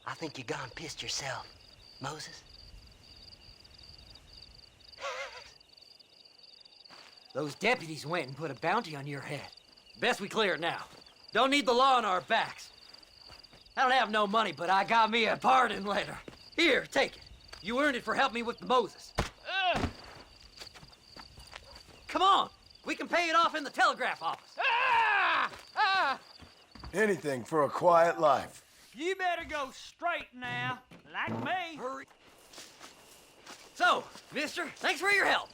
I think you gone pissed yourself, Moses. Those deputies went and put a bounty on your head. Best we clear it now. Don't need the law on our backs. I don't have no money, but I got me a pardon letter. Here, take it. You earned it for helping me with the Moses. Come on. We can pay it off in the telegraph office. Anything for a quiet life. You better go straight now, like me. Hurry. So, mister, thanks for your help.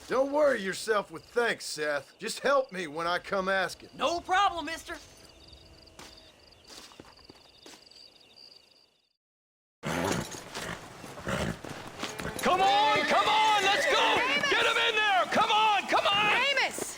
Don't worry yourself with thanks, Seth. Just help me when I come asking. No problem, mister. Come on, let's go! Get him in there! Come on! Amos!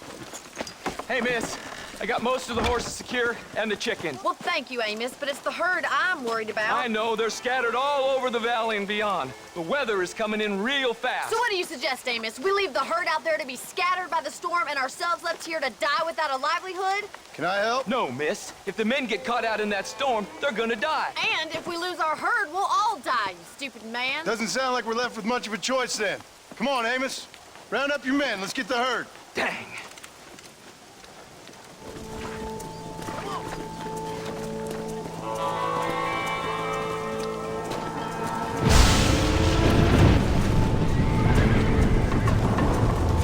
Hey, miss, I got most of the horses secure and the chickens. Well, thank you, Amos, but it's the herd I'm worried about. I know, they're scattered all over the valley and beyond. The weather is coming in real fast. So what do you suggest, Amos? We leave the herd out there to be scattered by the storm and ourselves left here to die without a livelihood? Can I help? No, miss. If the men get caught out in that storm, they're gonna die. And if we lose our herd, we'll all die, you stupid man. Doesn't sound like we're left with much of a choice then. Come on, Amos. Round up your men. Let's get the herd. Dang.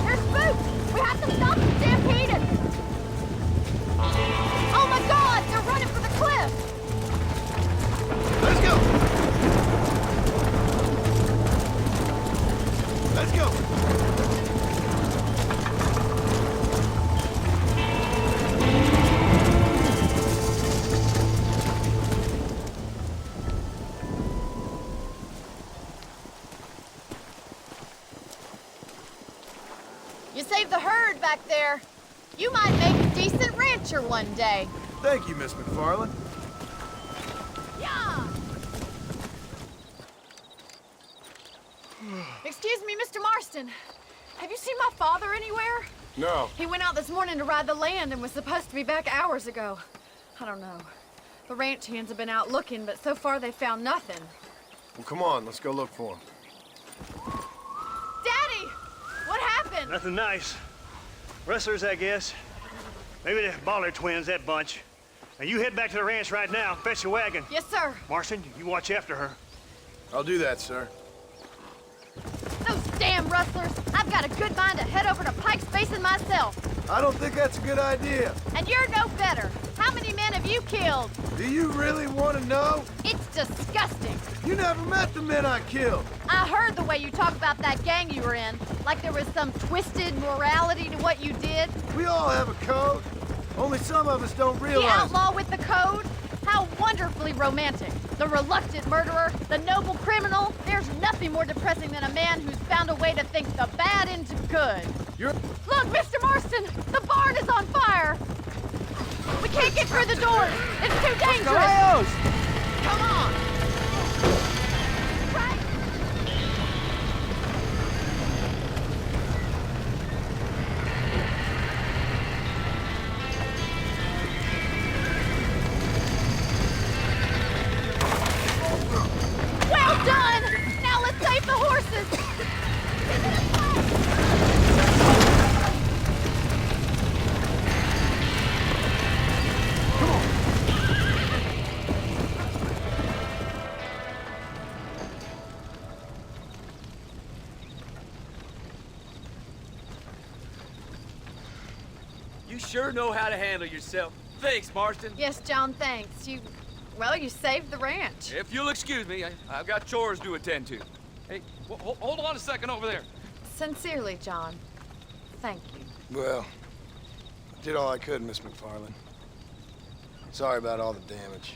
There's Boots! We have to stop them stampeding! Oh my God! They're running for the cliff! Let's go! Let's go! You saved the herd back there. You might make a decent rancher one day. Thank you, Miss McFarland. Yeah! Excuse me, Mr. Marston. Have you seen my father anywhere? No. He went out this morning to ride the land and was supposed to be back hours ago. I don't know. The ranch hands have been out looking, but so far they found nothing. Well, come on. Let's go look for him. Daddy! What happened? Nothing nice. Rustlers, I guess. Maybe the Ballard twins, that bunch. Now you head back to the ranch right now. Fetch a wagon. Yes, sir. Marston, you watch after her. I'll do that, sir. Those damn damn rustlers. I've got a good mind to head over to Pike's Basin myself. I don't think that's a good idea. And you're no better. How many men have you killed? Do you really want to know? It's disgusting. You never met the men I killed. I heard the way you talk about that gang you were in, like there was some twisted morality to what you did. We all have a code. Only some of us don't The realize outlaw with the code? How wonderfully romantic. The reluctant murderer, the noble criminal. There's nothing more depressing than a man who's found a way to think the bad into good. Look, Mr. Marston, the barn is on fire. We can't get through the doors. It's too dangerous. Come on. Right. Well done! Now let's save the horses! You sure know how to handle yourself. Thanks, Marston. Yes, John, thanks. You saved the ranch. If you'll excuse me, I've got chores to attend to. Hey, hold on a second over there. Sincerely, John. Thank you. Well, I did all I could, Miss McFarland. Sorry about all the damage.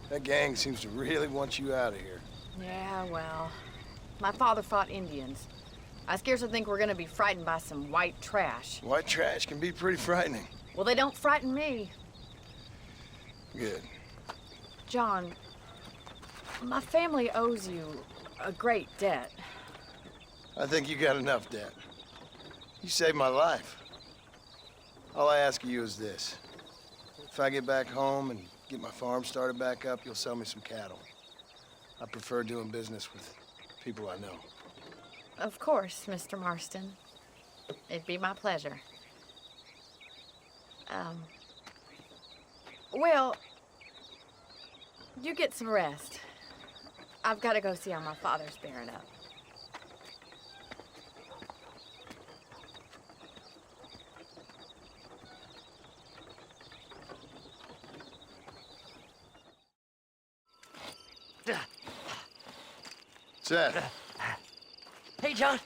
That gang seems to really want you out of here. Yeah, well, my father fought Indians. I scarcely think we're gonna be frightened by some white trash. White trash can be pretty frightening. Well, they don't frighten me. Good. John, my family owes you a great debt. I think you got enough debt. You saved my life. All I ask of you is this. If I get back home and get my farm started back up, you'll sell me some cattle. I prefer doing business with people I know. Of course, Mr. Marston. It'd be my pleasure. Well, you get some rest. I've got to go see how my father's bearing up. Seth, Hey, John.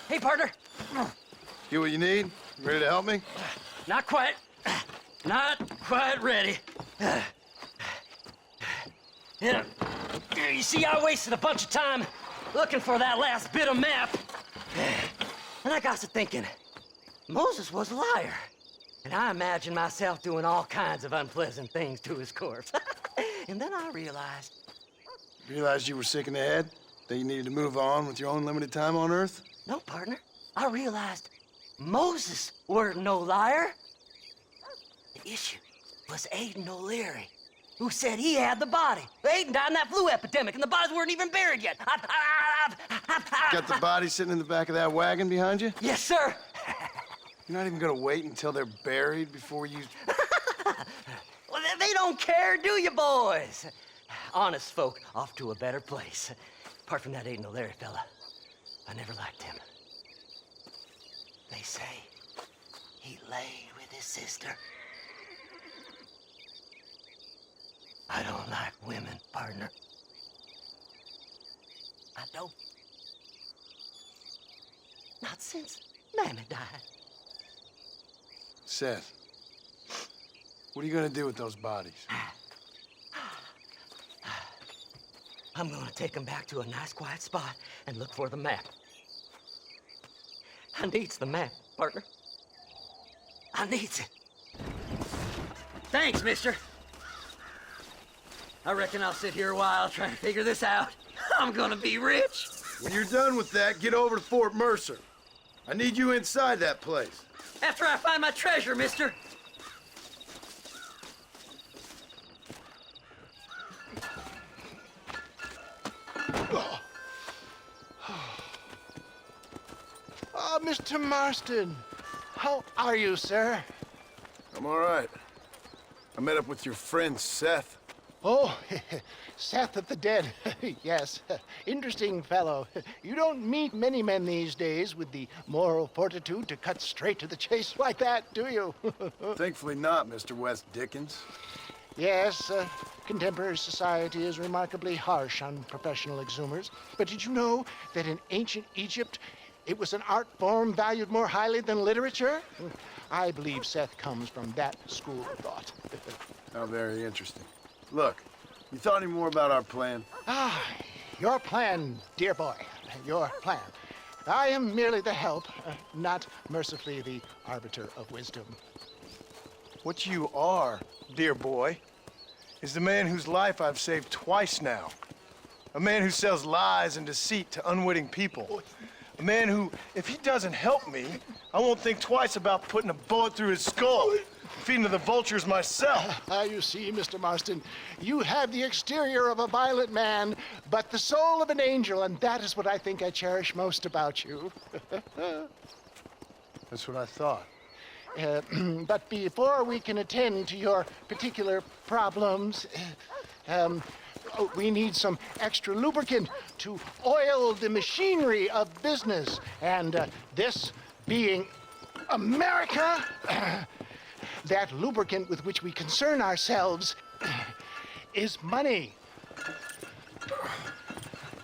Hey, partner. get what you need? Ready to help me? Not quite. Not quite ready. You see, I wasted a bunch of time looking for that last bit of map. And I got to thinking, Moses was a liar. And I imagined myself doing all kinds of unpleasant things to his corpse. And then I realized... Realized you were sick in the head? That you needed to move on with your own limited time on Earth? No, partner. I realized Moses weren't no liar. The issue was Aiden O'Leary, who said he had the body. Aiden died in that flu epidemic, and the bodies weren't even buried yet. Got the body sitting in the back of that wagon behind you? Yes, sir. You're not even gonna wait until they're buried before you... Well, they don't care, do you, boys? Honest folk off to a better place. Apart from that Aiden O'Leary fella, I never liked him. They say he lay with his sister. I don't like women, partner. I don't. Not since Mammy died. Seth, what are you gonna do with those bodies? I'm gonna take them back to a nice quiet spot and look for the map. I needs the map, partner. I needs it. Thanks, mister. I reckon I'll sit here a while trying to figure this out. I'm gonna be rich. When you're done with that, get over to Fort Mercer. I need you inside that place. After I find my treasure, mister. Oh, Mr. Marston. How are you, sir? I'm all right. I met up with your friend, Seth. Oh, Seth of the Dead. Yes, interesting fellow. You don't meet many men these days with the moral fortitude to cut straight to the chase like that, do you? Thankfully not, Mr. West Dickens. Yes, contemporary society is remarkably harsh on professional exhumers. But did you know that in ancient Egypt, it was an art form valued more highly than literature? I believe Seth comes from that school of thought. How very interesting. Look, you thought any more about our plan? Ah, your plan, dear boy, your plan. I am merely the help, not mercifully the arbiter of wisdom. What you are, dear boy, is the man whose life I've saved twice now. A man who sells lies and deceit to unwitting people. A man who, if he doesn't help me, I won't think twice about putting a bullet through his skull, feeding to the vultures myself. You see, Mr. Marston, you have the exterior of a violent man, but the soul of an angel, and that is what I think I cherish most about you. That's what I thought. But before we can attend to your particular problems, we need some extra lubricant to oil the machinery of business. And this being America, that lubricant with which we concern ourselves is money.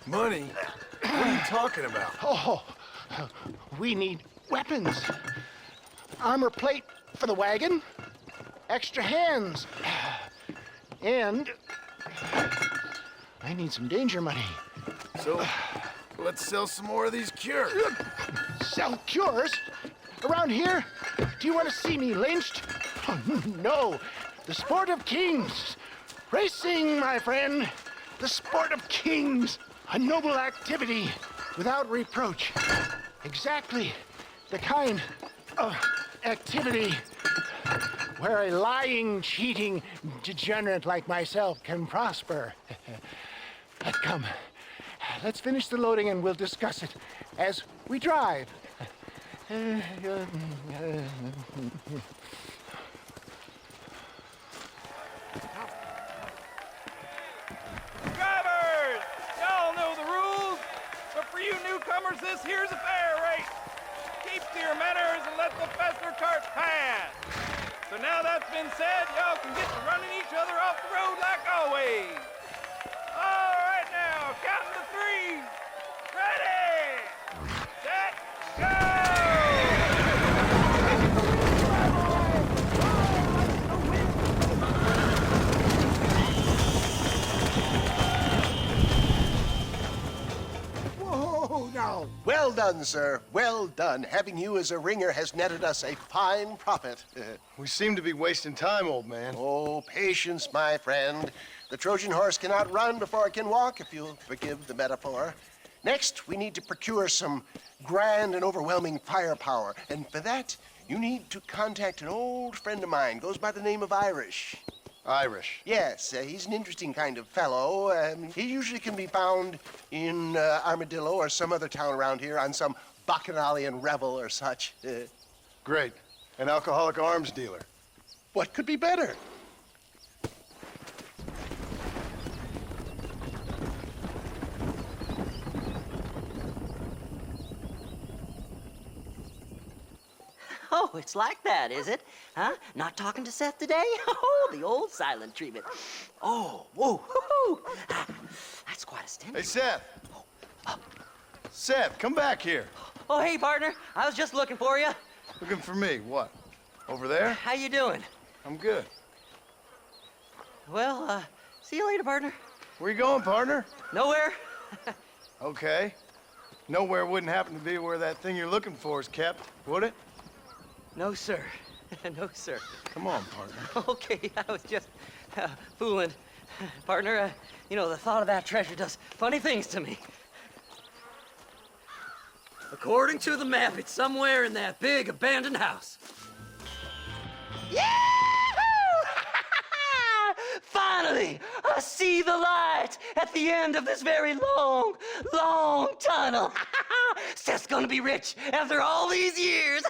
Money? What are you talking about? Oh, we need weapons. Armor plate for the wagon, extra hands, and I need some danger money. So, let's sell some more of these cures. Sell cures? Around here? Do you want to see me lynched? Oh, no, the sport of kings. Racing, my friend, the sport of kings. A noble activity without reproach. Exactly the kind of activity where a lying, cheating degenerate like myself can prosper. But come, let's finish the loading and we'll discuss it as we drive. Drivers! Y'all know the rules, but for you newcomers, this here's a fair race. Keep to your manners and let the faster carts pass. So now that's been said, y'all can get to running each other off the road like always. All right now, counting to three. Ready, set, go! Whoa, now. Well done, sir. Well done. Having you as a ringer has netted us a fine profit. We seem to be wasting time, old man. Oh, patience, my friend. The Trojan horse cannot run before it can walk, if you'll forgive the metaphor. Next, we need to procure some grand and overwhelming firepower. And for that, you need to contact an old friend of mine. Goes by the name of Irish. Irish? Yes, he's an interesting kind of fellow. He usually can be found in Armadillo or some other town around here on some bacchanalian revel or such. Great. An alcoholic arms dealer. What could be better? Oh, it's like that, is it? Huh? Not talking to Seth today? Oh, the old silent treatment. Oh, whoa, whoo-hoo. That's quite a stimulus. Hey, Seth. Seth, come back here. Oh, hey, partner. I was just looking for you. Looking for me? What? Over there? How you doing? I'm good. Well, see you later, partner. Where you going, partner? Nowhere. Okay. Nowhere wouldn't happen to be where that thing you're looking for is kept, would it? No, sir. No, sir. Come on, partner. Okay, I was just fooling. Partner, you know, the thought of that treasure does funny things to me. According to the map, it's somewhere in that big abandoned house. Yahoo! Finally, I see the light at the end of this very long, long tunnel. Seth's gonna be rich after all these years.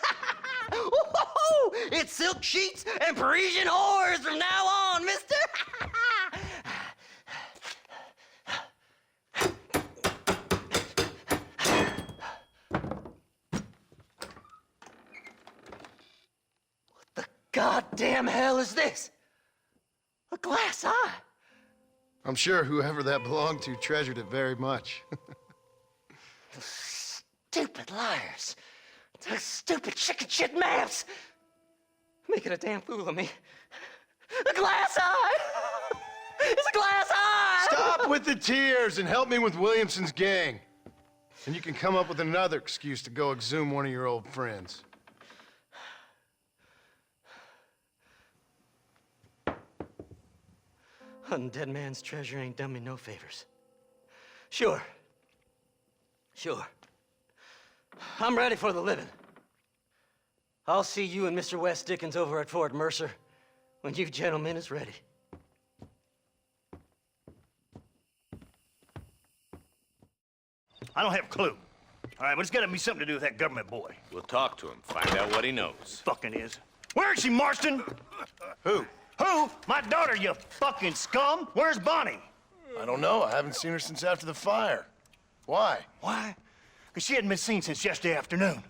It's silk sheets and Parisian whores from now on, mister. damn hell is this? A glass eye? I'm sure whoever that belonged to treasured it very much. Stupid liars. Those stupid chicken shit maps. Making a damn fool of me. A glass eye! It's a glass eye! Stop with the tears and help me with Williamson's gang. And you can come up with another excuse to go exhume one of your old friends. Hunting dead man's treasure ain't done me no favors. Sure. I'm ready for the living. I'll see you and Mr. West Dickens over at Fort Mercer when you gentlemen is ready. I don't have a clue. All right, but it's got to be something to do with that government boy. We'll talk to him, find out what he knows. Fucking is. Where is she, Marston? Who? Who? My daughter, you fucking scum. Where's Bonnie? I don't know. I haven't seen her since after the fire. Why? Why? Because she hadn't been seen since yesterday afternoon.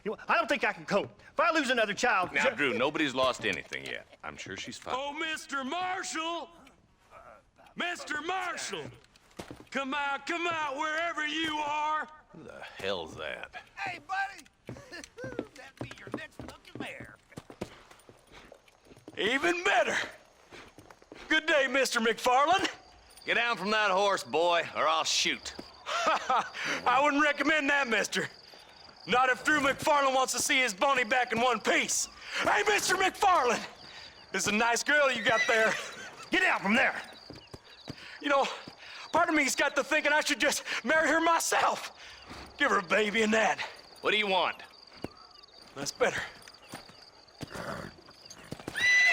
You know, I don't think I can cope. If I lose another child... Now, Drew, nobody's lost anything yet. I'm sure she's fine. Oh, Mr. Marshall! Mr. Marshall! Come out, wherever you are! Who the hell's that? Hey, buddy! That be your next looking mare. Even better! Good day, Mr. McFarland. Get down from that horse, boy, or I'll shoot. I wouldn't recommend that, mister. Not if Drew McFarland wants to see his Bonnie back in one piece. Hey, Mr. McFarland! This is a nice girl you got there. Get out from there! You know, part of me's got to thinking I should just marry her myself. Give her a baby and that. What do you want? That's better.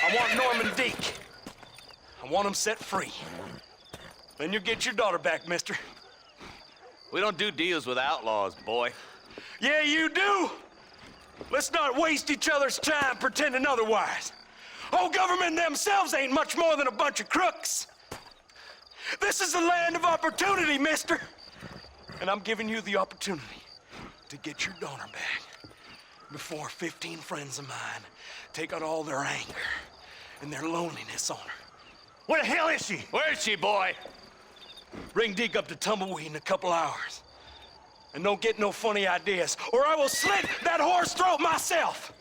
I want Norman Deek. I want him set free. Then you'll get your daughter back, mister. We don't do deals with outlaws, boy. Yeah, you do. Let's not waste each other's time pretending otherwise. Old government themselves ain't much more than a bunch of crooks. This is the land of opportunity, mister. And I'm giving you the opportunity to get your daughter back before 15 friends of mine take out all their anger and their loneliness on her. Where the hell is she? Where is she, boy? Bring Deke up to Tumbleweed in a couple hours. And don't get no funny ideas, or I will slit that whore's throat myself.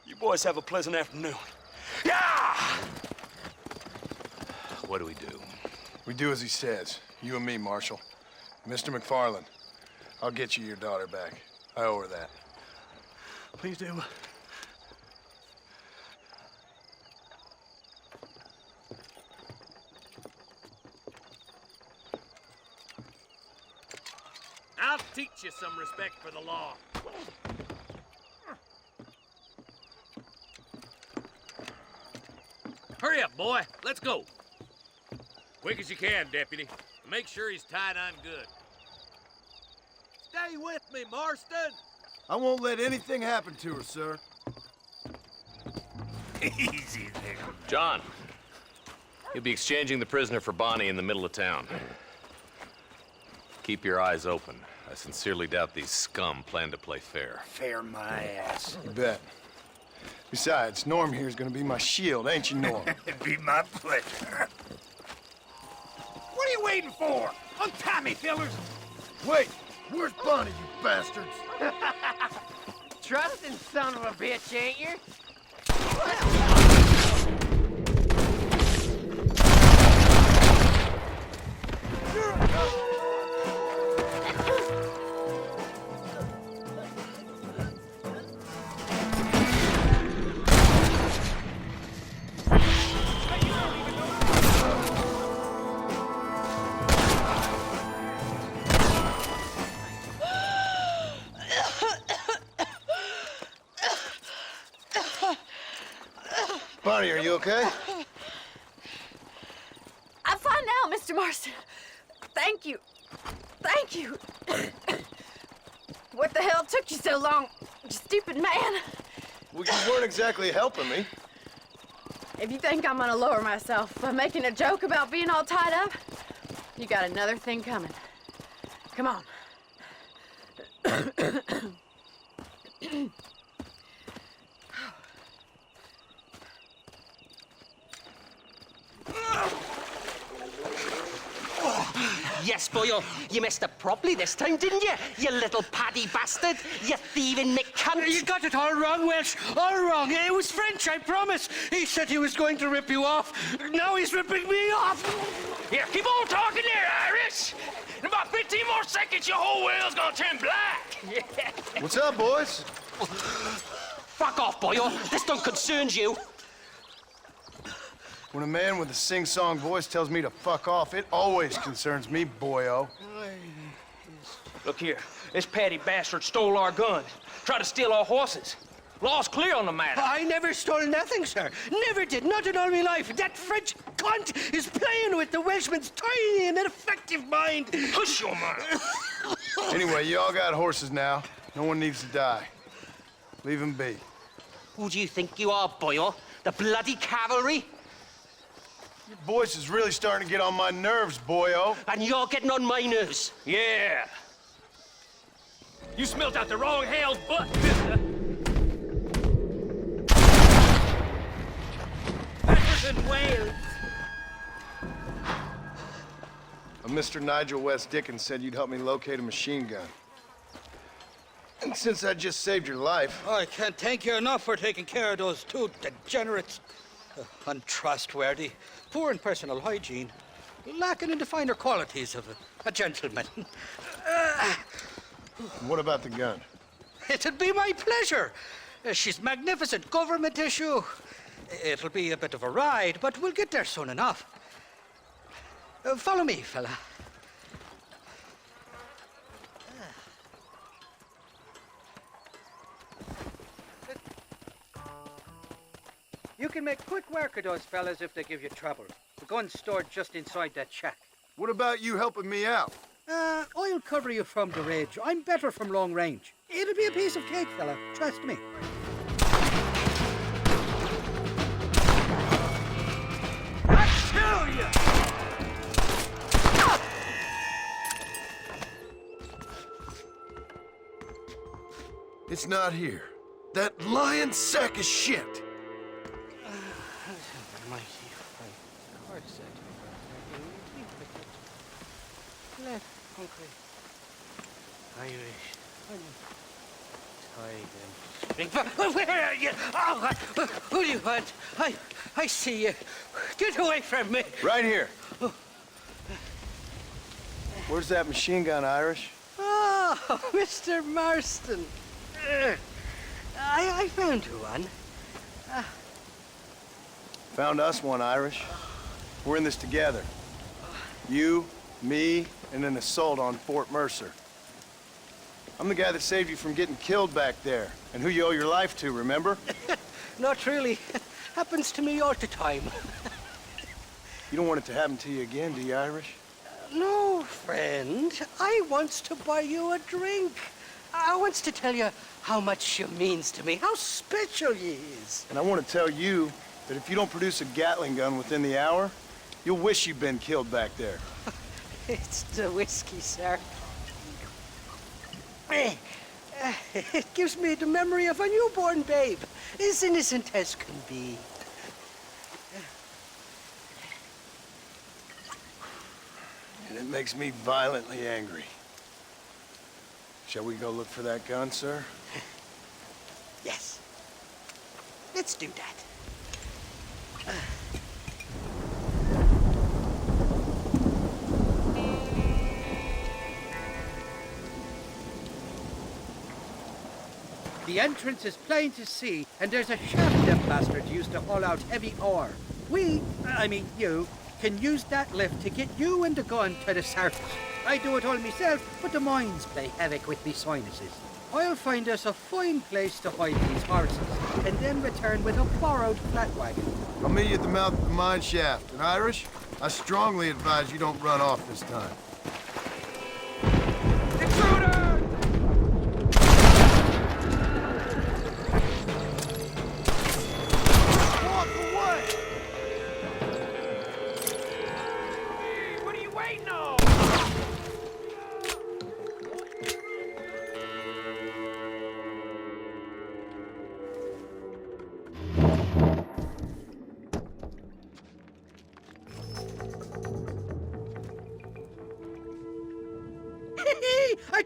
You boys have a pleasant afternoon. Yeah! What do we do? We do as he says. You and me, Marshal. Mr. McFarland, I'll get you your daughter back. I owe her that. Please do. I'll teach you some respect for the law. Hurry up, boy. Let's go. Quick as you can, Deputy. Make sure he's tied on good. Stay with me, Marston. I won't let anything happen to her, sir. Easy there. John, you'll be exchanging the prisoner for Bonnie in the middle of town. Keep your eyes open. I sincerely doubt these scum plan to play fair. Fair my ass. You bet. Besides, Norm here's gonna be my shield, ain't you, Norm? It'd be my pleasure. What are you waiting for? Untie me, fellers. Wait, where's Bonnie, you bastards? Trusting son of a bitch, ain't you? Bonnie, are you okay? I'm fine now, Mr. Marston. Thank you. Thank you. What the hell took you so long, you stupid man? Well, you weren't exactly helping me. If you think I'm gonna lower myself by making a joke about being all tied up, you got another thing coming. Come on. yes, boyo. You messed up properly this time, didn't you? You little paddy bastard. You thieving Mick cunt. You got it all wrong, Welsh. All wrong. It was French, I promise. He said he was going to rip you off. Now he's ripping me off. Here, keep on talking there, Irish. In about 15 more seconds, your whole whale's gonna turn black. What's up, boys? Fuck off, boyo. This don't concern you. When a man with a sing-song voice tells me to fuck off, it always concerns me, boyo. Look here, this Paddy bastard stole our guns, tried to steal our horses. Law's clear on the matter. I never stole nothing, sir. Never did. Not in all my life. That French cunt is playing with the Welshman's tiny and ineffective mind. Hush your mouth. Anyway, you all got horses now. No one needs to die. Leave them be. Who do you think you are, boyo? The bloody cavalry? Your voice is really starting to get on my nerves, boyo. And you're getting on my nerves. Yeah. You smelt out the wrong hell's butt, mister. Better than Wales. Mr. Nigel West Dickens said you'd help me locate a machine gun. And since I just saved your life... I can't thank you enough for taking care of those two degenerates. Untrustworthy, poor in personal hygiene, lacking in the finer qualities of a gentleman. What about the gun? It'd be my pleasure. She's magnificent, government issue. It'll be a bit of a ride, but we'll get there soon enough. Follow me, fella. You can make quick work of those fellas if they give you trouble. The gun's stored just inside that shack. What about you helping me out? I'll cover you from the ridge. I'm better from long range. It'll be a piece of cake, fella. Trust me. I kill you! It's not here. That lying sack of shit. Where are you? Oh, who do you want? I see you. Get away from me. Right here. Where's that machine gun, Irish? Oh, Mr. Marston. I found you one. Found us one, Irish. We're in this together. You, me, and an assault on Fort Mercer. I'm the guy that saved you from getting killed back there, and who you owe your life to, remember? Not really. Happens to me all the time. You don't want it to happen to you again, do you, Irish? No, friend. I wants to buy you a drink. I wants to tell you how much you means to me, how special you is. And I want to tell you that if you don't produce a Gatling gun within the hour, you'll wish you'd been killed back there. It's the whiskey, sir. It gives me the memory of a newborn babe, as innocent as can be. And it makes me violently angry. Shall we go look for that gun, sir? Yes. Let's do that. The entrance is plain to see, and there's a shaft them bastards used to haul out heavy ore. I mean you, can use that lift to get you and the gun to the surface. I do it all myself, but the mines play havoc with me sinuses. I'll find us a fine place to hide these horses, and then return with a borrowed flat wagon. I'll meet you at the mouth of the mine shaft. And Irish, I strongly advise you don't run off this time.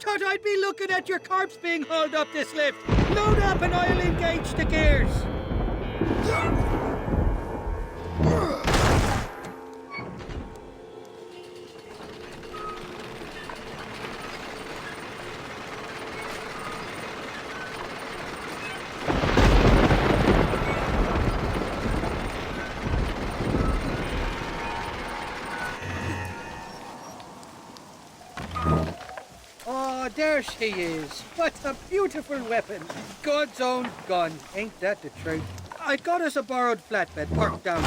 thought I'd be looking at your corpse being hauled up this lift. Load up and I'll engage the gears. Oh, there she is. What a beautiful weapon. God's own gun. Ain't that the truth? I got us a borrowed flatbed parked down.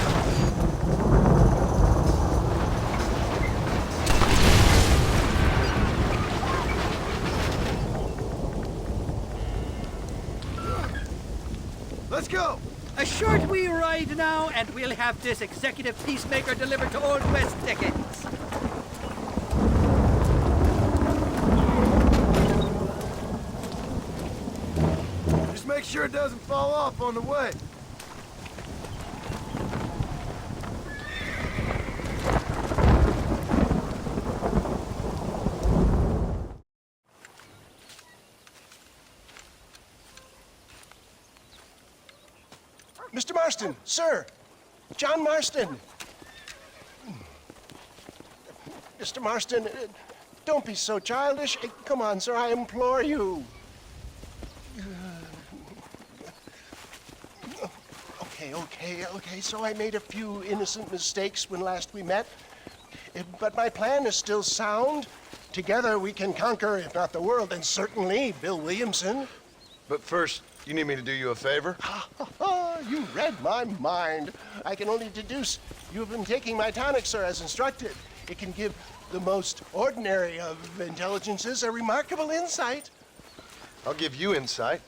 Let's go! A short wee ride now, and we'll have this executive peacemaker delivered to Old West Dickens. Just make sure it doesn't fall off on the way. Mr. Marston, sir. John Marston. Mr. Marston, don't be so childish. Come on, sir, I implore you. Okay, so I made a few innocent mistakes when last we met. But my plan is still sound. Together we can conquer, if not the world, then certainly Bill Williamson. But first, you need me to do you a favor? You read my mind. I can only deduce you've been taking my tonic, sir, as instructed. It can give the most ordinary of intelligences a remarkable insight. I'll give you insight.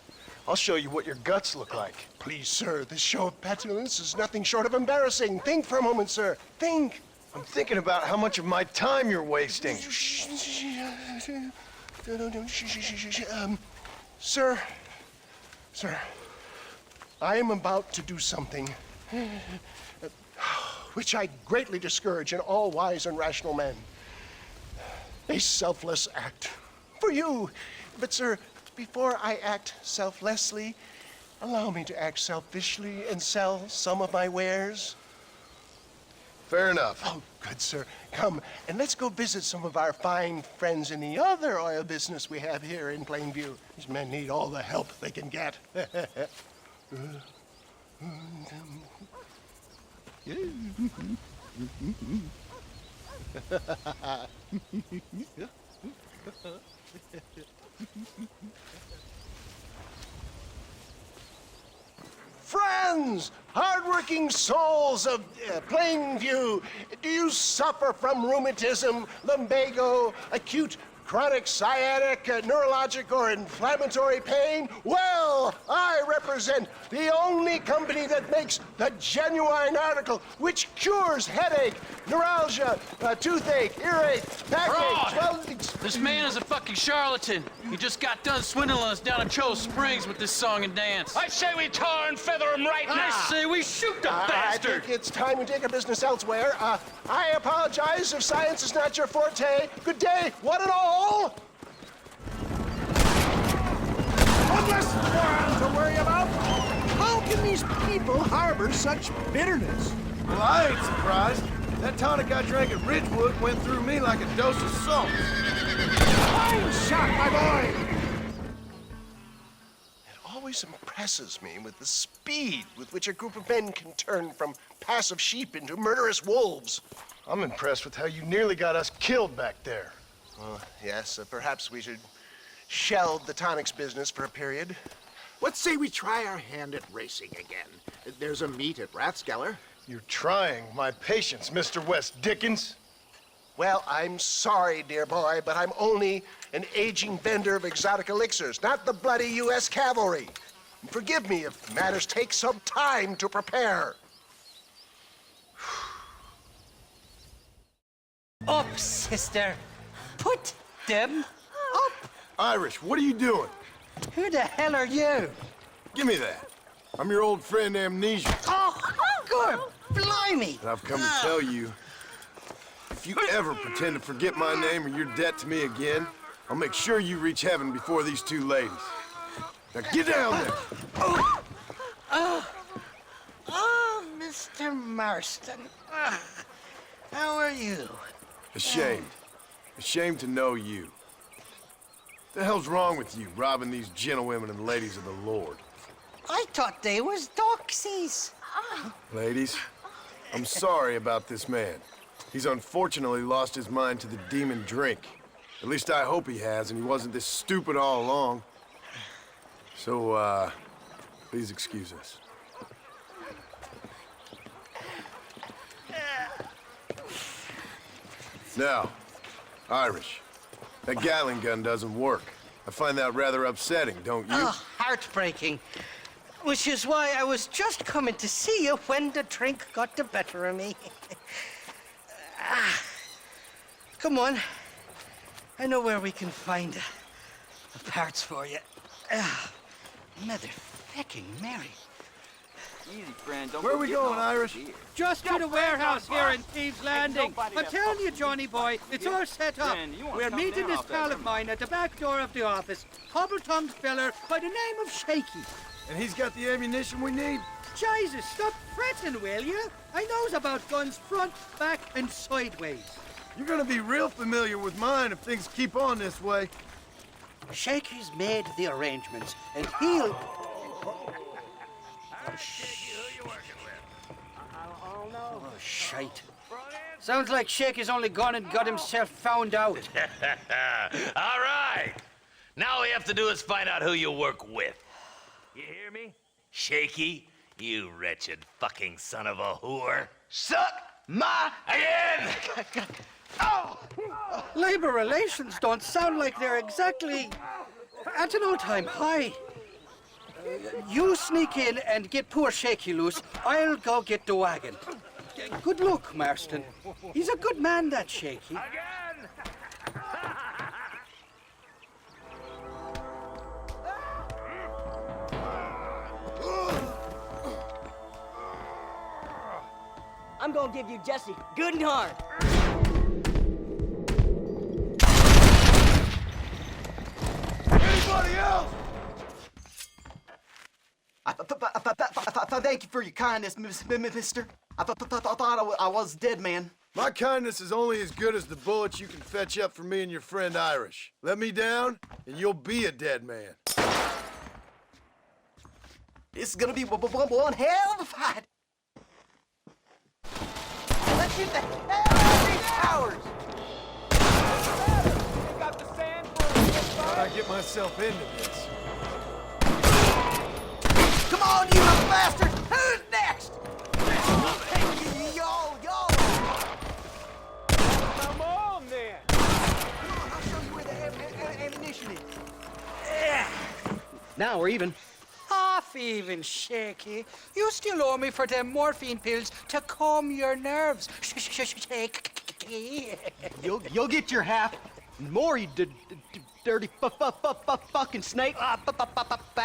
I'll show you what your guts look like. Please, sir, this show of petulance is nothing short of embarrassing. Think for a moment, sir. Think. I'm thinking about how much of my time you're wasting. Sir, I am about to do something which I greatly discourage in all wise and rational men. A selfless act for you. But, sir, before I act selflessly, allow me to act selfishly and sell some of my wares. Fair enough. Oh, good, sir. Come, and let's go visit some of our fine friends in the other oil business we have here in Plainview. These men need all the help they can get. Friends, hardworking souls of Plainview, do you suffer from rheumatism, lumbago, acute chronic sciatic, neurologic, or inflammatory pain? Well, I represent the only company that makes the genuine article which cures headache, neuralgia, toothache, earache, backache, swelling. This man is a fucking charlatan. He just got done swindling us down at Cho Springs with this song and dance. I say we tar and feather him right now. I say we shoot the bastard. I think it's time we take our business elsewhere. I apologize if science is not your forte. Good day, one and all. One less moron to worry about. How can these people harbor such bitterness? Well, I ain't surprised. That tonic I drank at Ridgewood went through me like a dose of salt. Fine shot, my boy! It always impresses me with the speed with which a group of men can turn from passive sheep into murderous wolves. I'm impressed with how you nearly got us killed back there. Yes, perhaps we should shelve the tonics business for a period. Let's say we try our hand at racing again. There's a meet at Rathskeller. You're trying my patience, Mr. West Dickens. Well, I'm sorry, dear boy, but I'm only an aging vendor of exotic elixirs, not the bloody U.S. cavalry. Forgive me if matters take some time to prepare. Up, sister. Put them up. Irish, what are you doing? Who the hell are you? Give me that. I'm your old friend Amnesia. Oh, good. Blimey. And I've come to tell you, if you ever pretend to forget my name or your debt to me again, I'll make sure you reach heaven before these two ladies. Now get down there! Oh, Mr. Marston. How are you? Ashamed. Ashamed to know you. What the hell's wrong with you, robbing these gentlewomen and ladies of the Lord? I thought they was doxies. Ladies, I'm sorry about this man. He's unfortunately lost his mind to the demon drink. At least I hope he has, and he wasn't this stupid all along. So, please excuse us. Now, Irish, that Gatling gun doesn't work. I find that rather upsetting, don't you? Oh, heartbreaking. Which is why I was just coming to see you when the drink got the better of me. Come on. I know where we can find the parts for you. Motherfucking Mary. Easy, friend. Don't Where are we going, Irish? Just to the warehouse here in Thieves Landing. I'm telling you, Johnny boy, it's all set up. We're meeting this pal of mine at the back door of the office. Hobble-tongued feller by the name of Shaky. And he's got the ammunition we need? Jesus, stop fretting, will you? I knows about guns front, back, and sideways. You're gonna be real familiar with mine if things keep on this way. Shaky's made the arrangements, and he'll... Oh, shite. Sounds like Shaky's only gone and got himself found out. All right. Now all we have to do is find out who you work with. You hear me? Shaky, you wretched fucking son of a whore. Suck my again! Oh! Labor relations don't sound like they're exactly at an all-time high. You sneak in and get poor Shaky loose. I'll go get the wagon. Good luck, Marston. He's a good man, that Shaky. I'm gonna give you Jesse good and hard. Anybody else? Thank you for your kindness, mister. I thought I was dead, man. My kindness is only as good as the bullets you can fetch up for me and your friend Irish. Let me down, and you'll be a dead man. It's gonna be one hell of a fight. Let's get the hell out of these towers! Got the sand for How'd I get myself into this? Come on, you little bastard! Who's next? Yo! Come on, then. Come on, I'll show you where the ammunition is. Now we're even. Half even, Shaky. You still owe me for them morphine pills to calm your nerves. Shaky. You'll get your half. More, you dirty fucking snake. All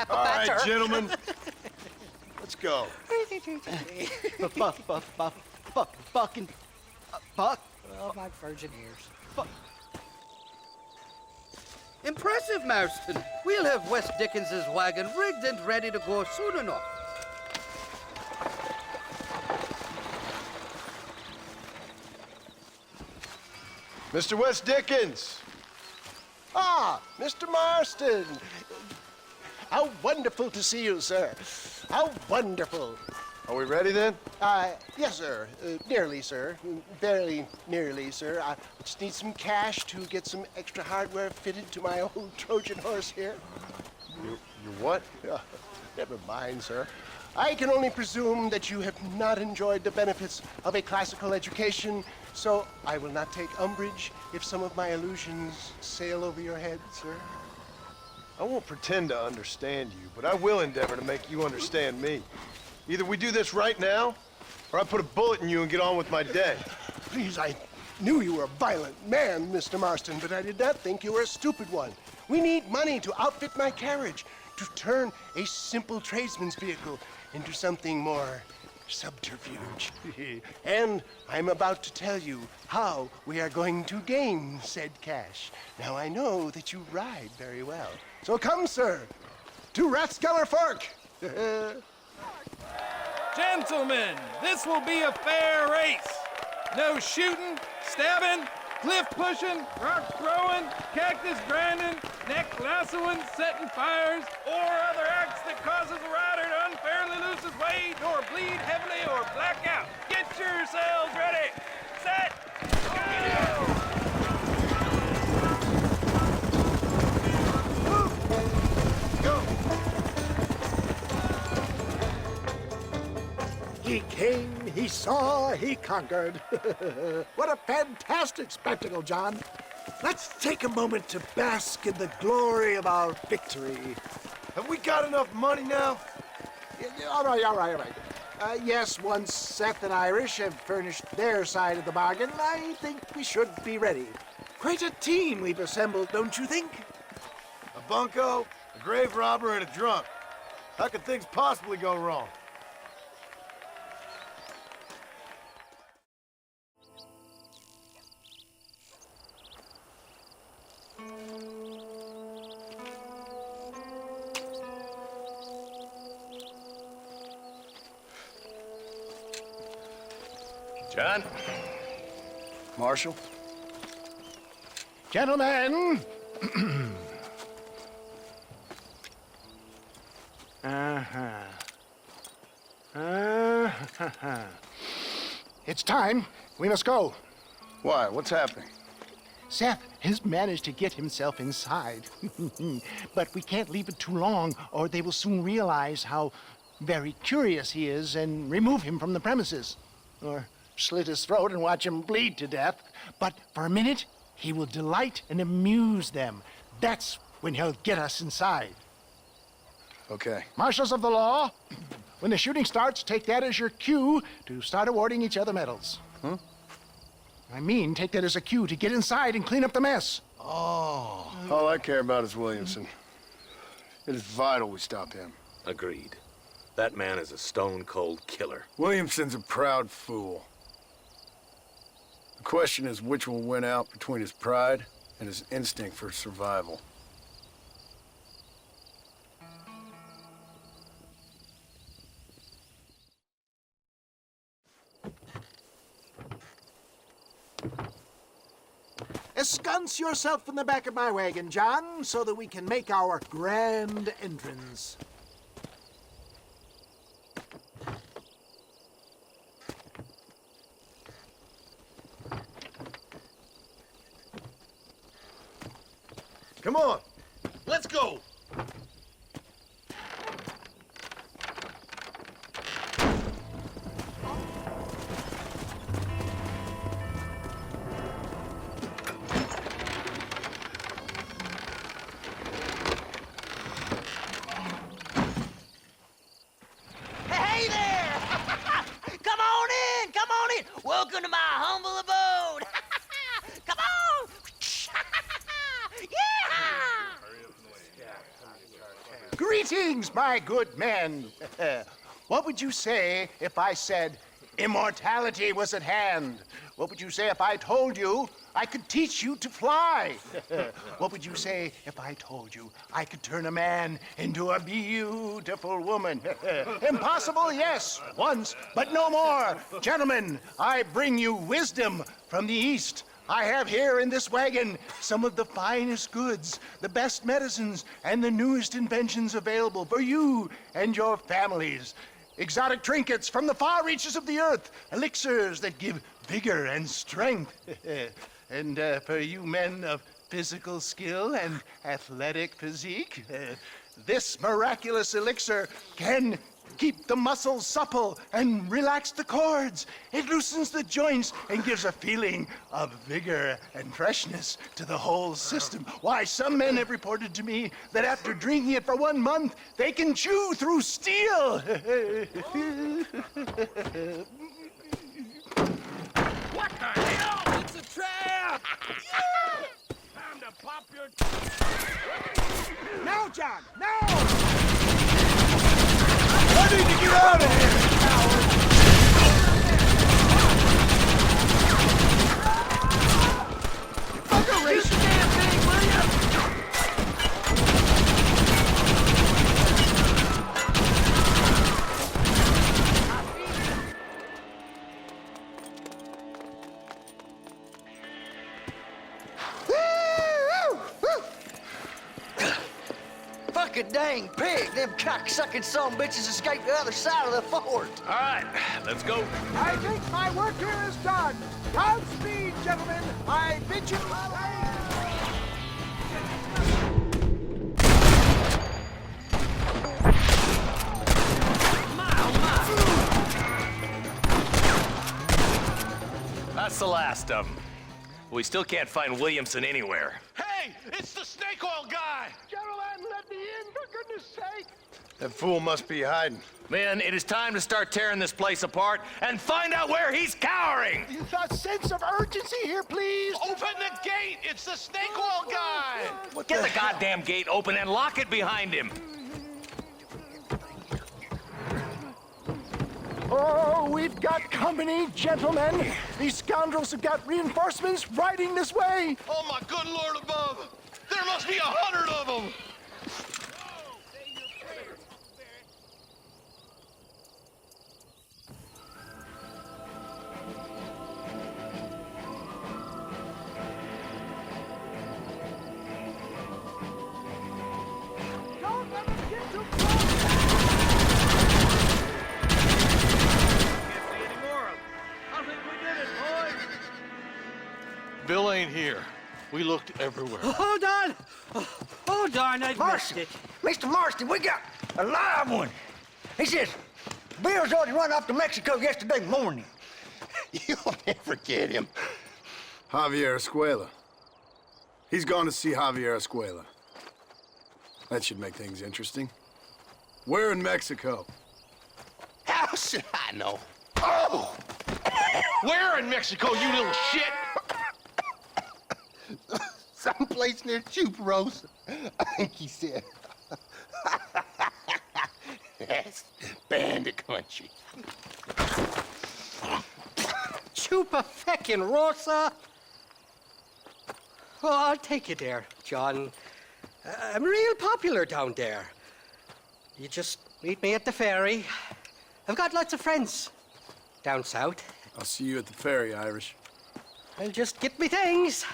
right, gentlemen. Let's go. Fucking fuck. Oh, my virgin ears. Impressive, Marston. We'll have West Dickens's wagon rigged and ready to go soon enough. Mr. West Dickens. Ah, Mr. Marston. How wonderful to see you, sir. How wonderful. Are we ready then? Yes, sir. Nearly, sir. Barely nearly, sir. I just need some cash to get some extra hardware fitted to my old Trojan horse here. Your what? Never mind, sir. I can only presume that you have not enjoyed the benefits of a classical education, so I will not take umbrage if some of my allusions sail over your head, sir. I won't pretend to understand you, but I will endeavor to make you understand me. Either we do this right now, or I put a bullet in you and get on with my day. Please, I knew you were a violent man, Mr. Marston, but I did not think you were a stupid one. We need money to outfit my carriage, to turn a simple tradesman's vehicle into something more subterfuge. And I'm about to tell you how we are going to gain said cash. Now, I know that you ride very well. So come, sir, to Rathskeller Fork. Gentlemen, this will be a fair race. No shooting, stabbing, cliff pushing, rock throwing, cactus grinding, neck lassoing, setting fires, or other acts that causes a rider to unfairly lose his weight or bleed heavily or black out. Get yourselves ready. Set. Go! He came, he saw, he conquered. What a fantastic spectacle, John. Let's take a moment to bask in the glory of our victory. Have we got enough money now? All right. Yes, once Seth and Irish have furnished their side of the bargain, I think we should be ready. Quite a team we've assembled, don't you think? A bunco, a grave robber, and a drunk. How could things possibly go wrong? John? Marshal? Gentlemen! It's time. We must go. Why? What's happening? Seth has managed to get himself inside. But we can't leave it too long, or they will soon realize how very curious he is and remove him from the premises. Or slit his throat and watch him bleed to death. But for a minute, he will delight and amuse them. That's when he'll get us inside. Okay. Marshals of the law, when the shooting starts, take that as your cue to start awarding each other medals. Huh? I mean, take that as a cue to get inside and clean up the mess. Oh. All I care about is Williamson. It is vital we stop him. Agreed. That man is a stone-cold killer. Williamson's a proud fool. The question is which will win out between his pride and his instinct for survival. Ensconce yourself in the back of my wagon, John, so that we can make our grand entrance. Come on. Let's go. Hey there! Come on in! Come on in! Welcome to my humble abode! Come on! Greetings, my good men. What would you say if I said immortality was at hand? What would you say if I told you I could teach you to fly? What would you say if I told you I could turn a man into a beautiful woman? Impossible, yes, once, but no more. Gentlemen, I bring you wisdom from the East. I have here in this wagon some of the finest goods, the best medicines, and the newest inventions available for you and your families. Exotic trinkets from the far reaches of the earth, elixirs that give vigor and strength. And for you men of physical skill and athletic physique, this miraculous elixir can keep the muscles supple and relax the cords. It loosens the joints and gives a feeling of vigor and freshness to the whole system. Why, some men have reported to me that after drinking it for 1 month, they can chew through steel. What the hell? It's a trap! Time to pop your... Now, John, now! I need to get out of here, coward! dang pig. Them cock-sucking son bitches escaped the other side of the fort. All right, let's go. I think my work here is done. Godspeed, gentlemen. I bid you That's the last of them. We still can't find Williamson anywhere. Hey, it's the snake oil guy! Gentlemen, let me in, for goodness sake. That fool must be hiding. Men, it is time to start tearing this place apart and find out where he's cowering! A sense of urgency here, please. Open the gate! It's the snake oil guy! Get the goddamn gate open and lock it behind him! Oh, we've got company, gentlemen. These scoundrels have got reinforcements riding this way. Oh, my good Lord above! There must be 100 of them! Don't let them get too close. Bill ain't here. We looked everywhere. Hold on! Oh, darn, I missed it. Mr. Marston, we got a live one. He says, Bill's already run off to Mexico yesterday morning. You'll never get him. Javier Escuela. He's gone to see Javier Escuela. That should make things interesting. Where in Mexico? How should I know? Oh! Where in Mexico, you little shit? Someplace near Chuparosa, I think he said. That's bandit country. Chupa feckin' Rosa. Well, I'll take you there, John. I'm real popular down there. You just meet me at the ferry. I've got lots of friends down south. I'll see you at the ferry, Irish. I'll just get me things.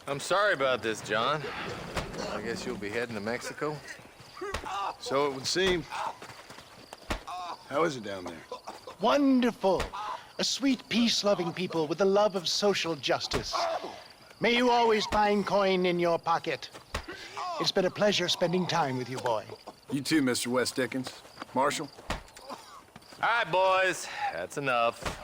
I'm sorry about this, John. I guess you'll be heading to Mexico? So it would seem. How is it down there? Wonderful. A sweet, peace-loving people with the love of social justice. May you always find coin in your pocket. It's been a pleasure spending time with you, boy. You too, Mr. West Dickens. Marshal? All right, boys. That's enough.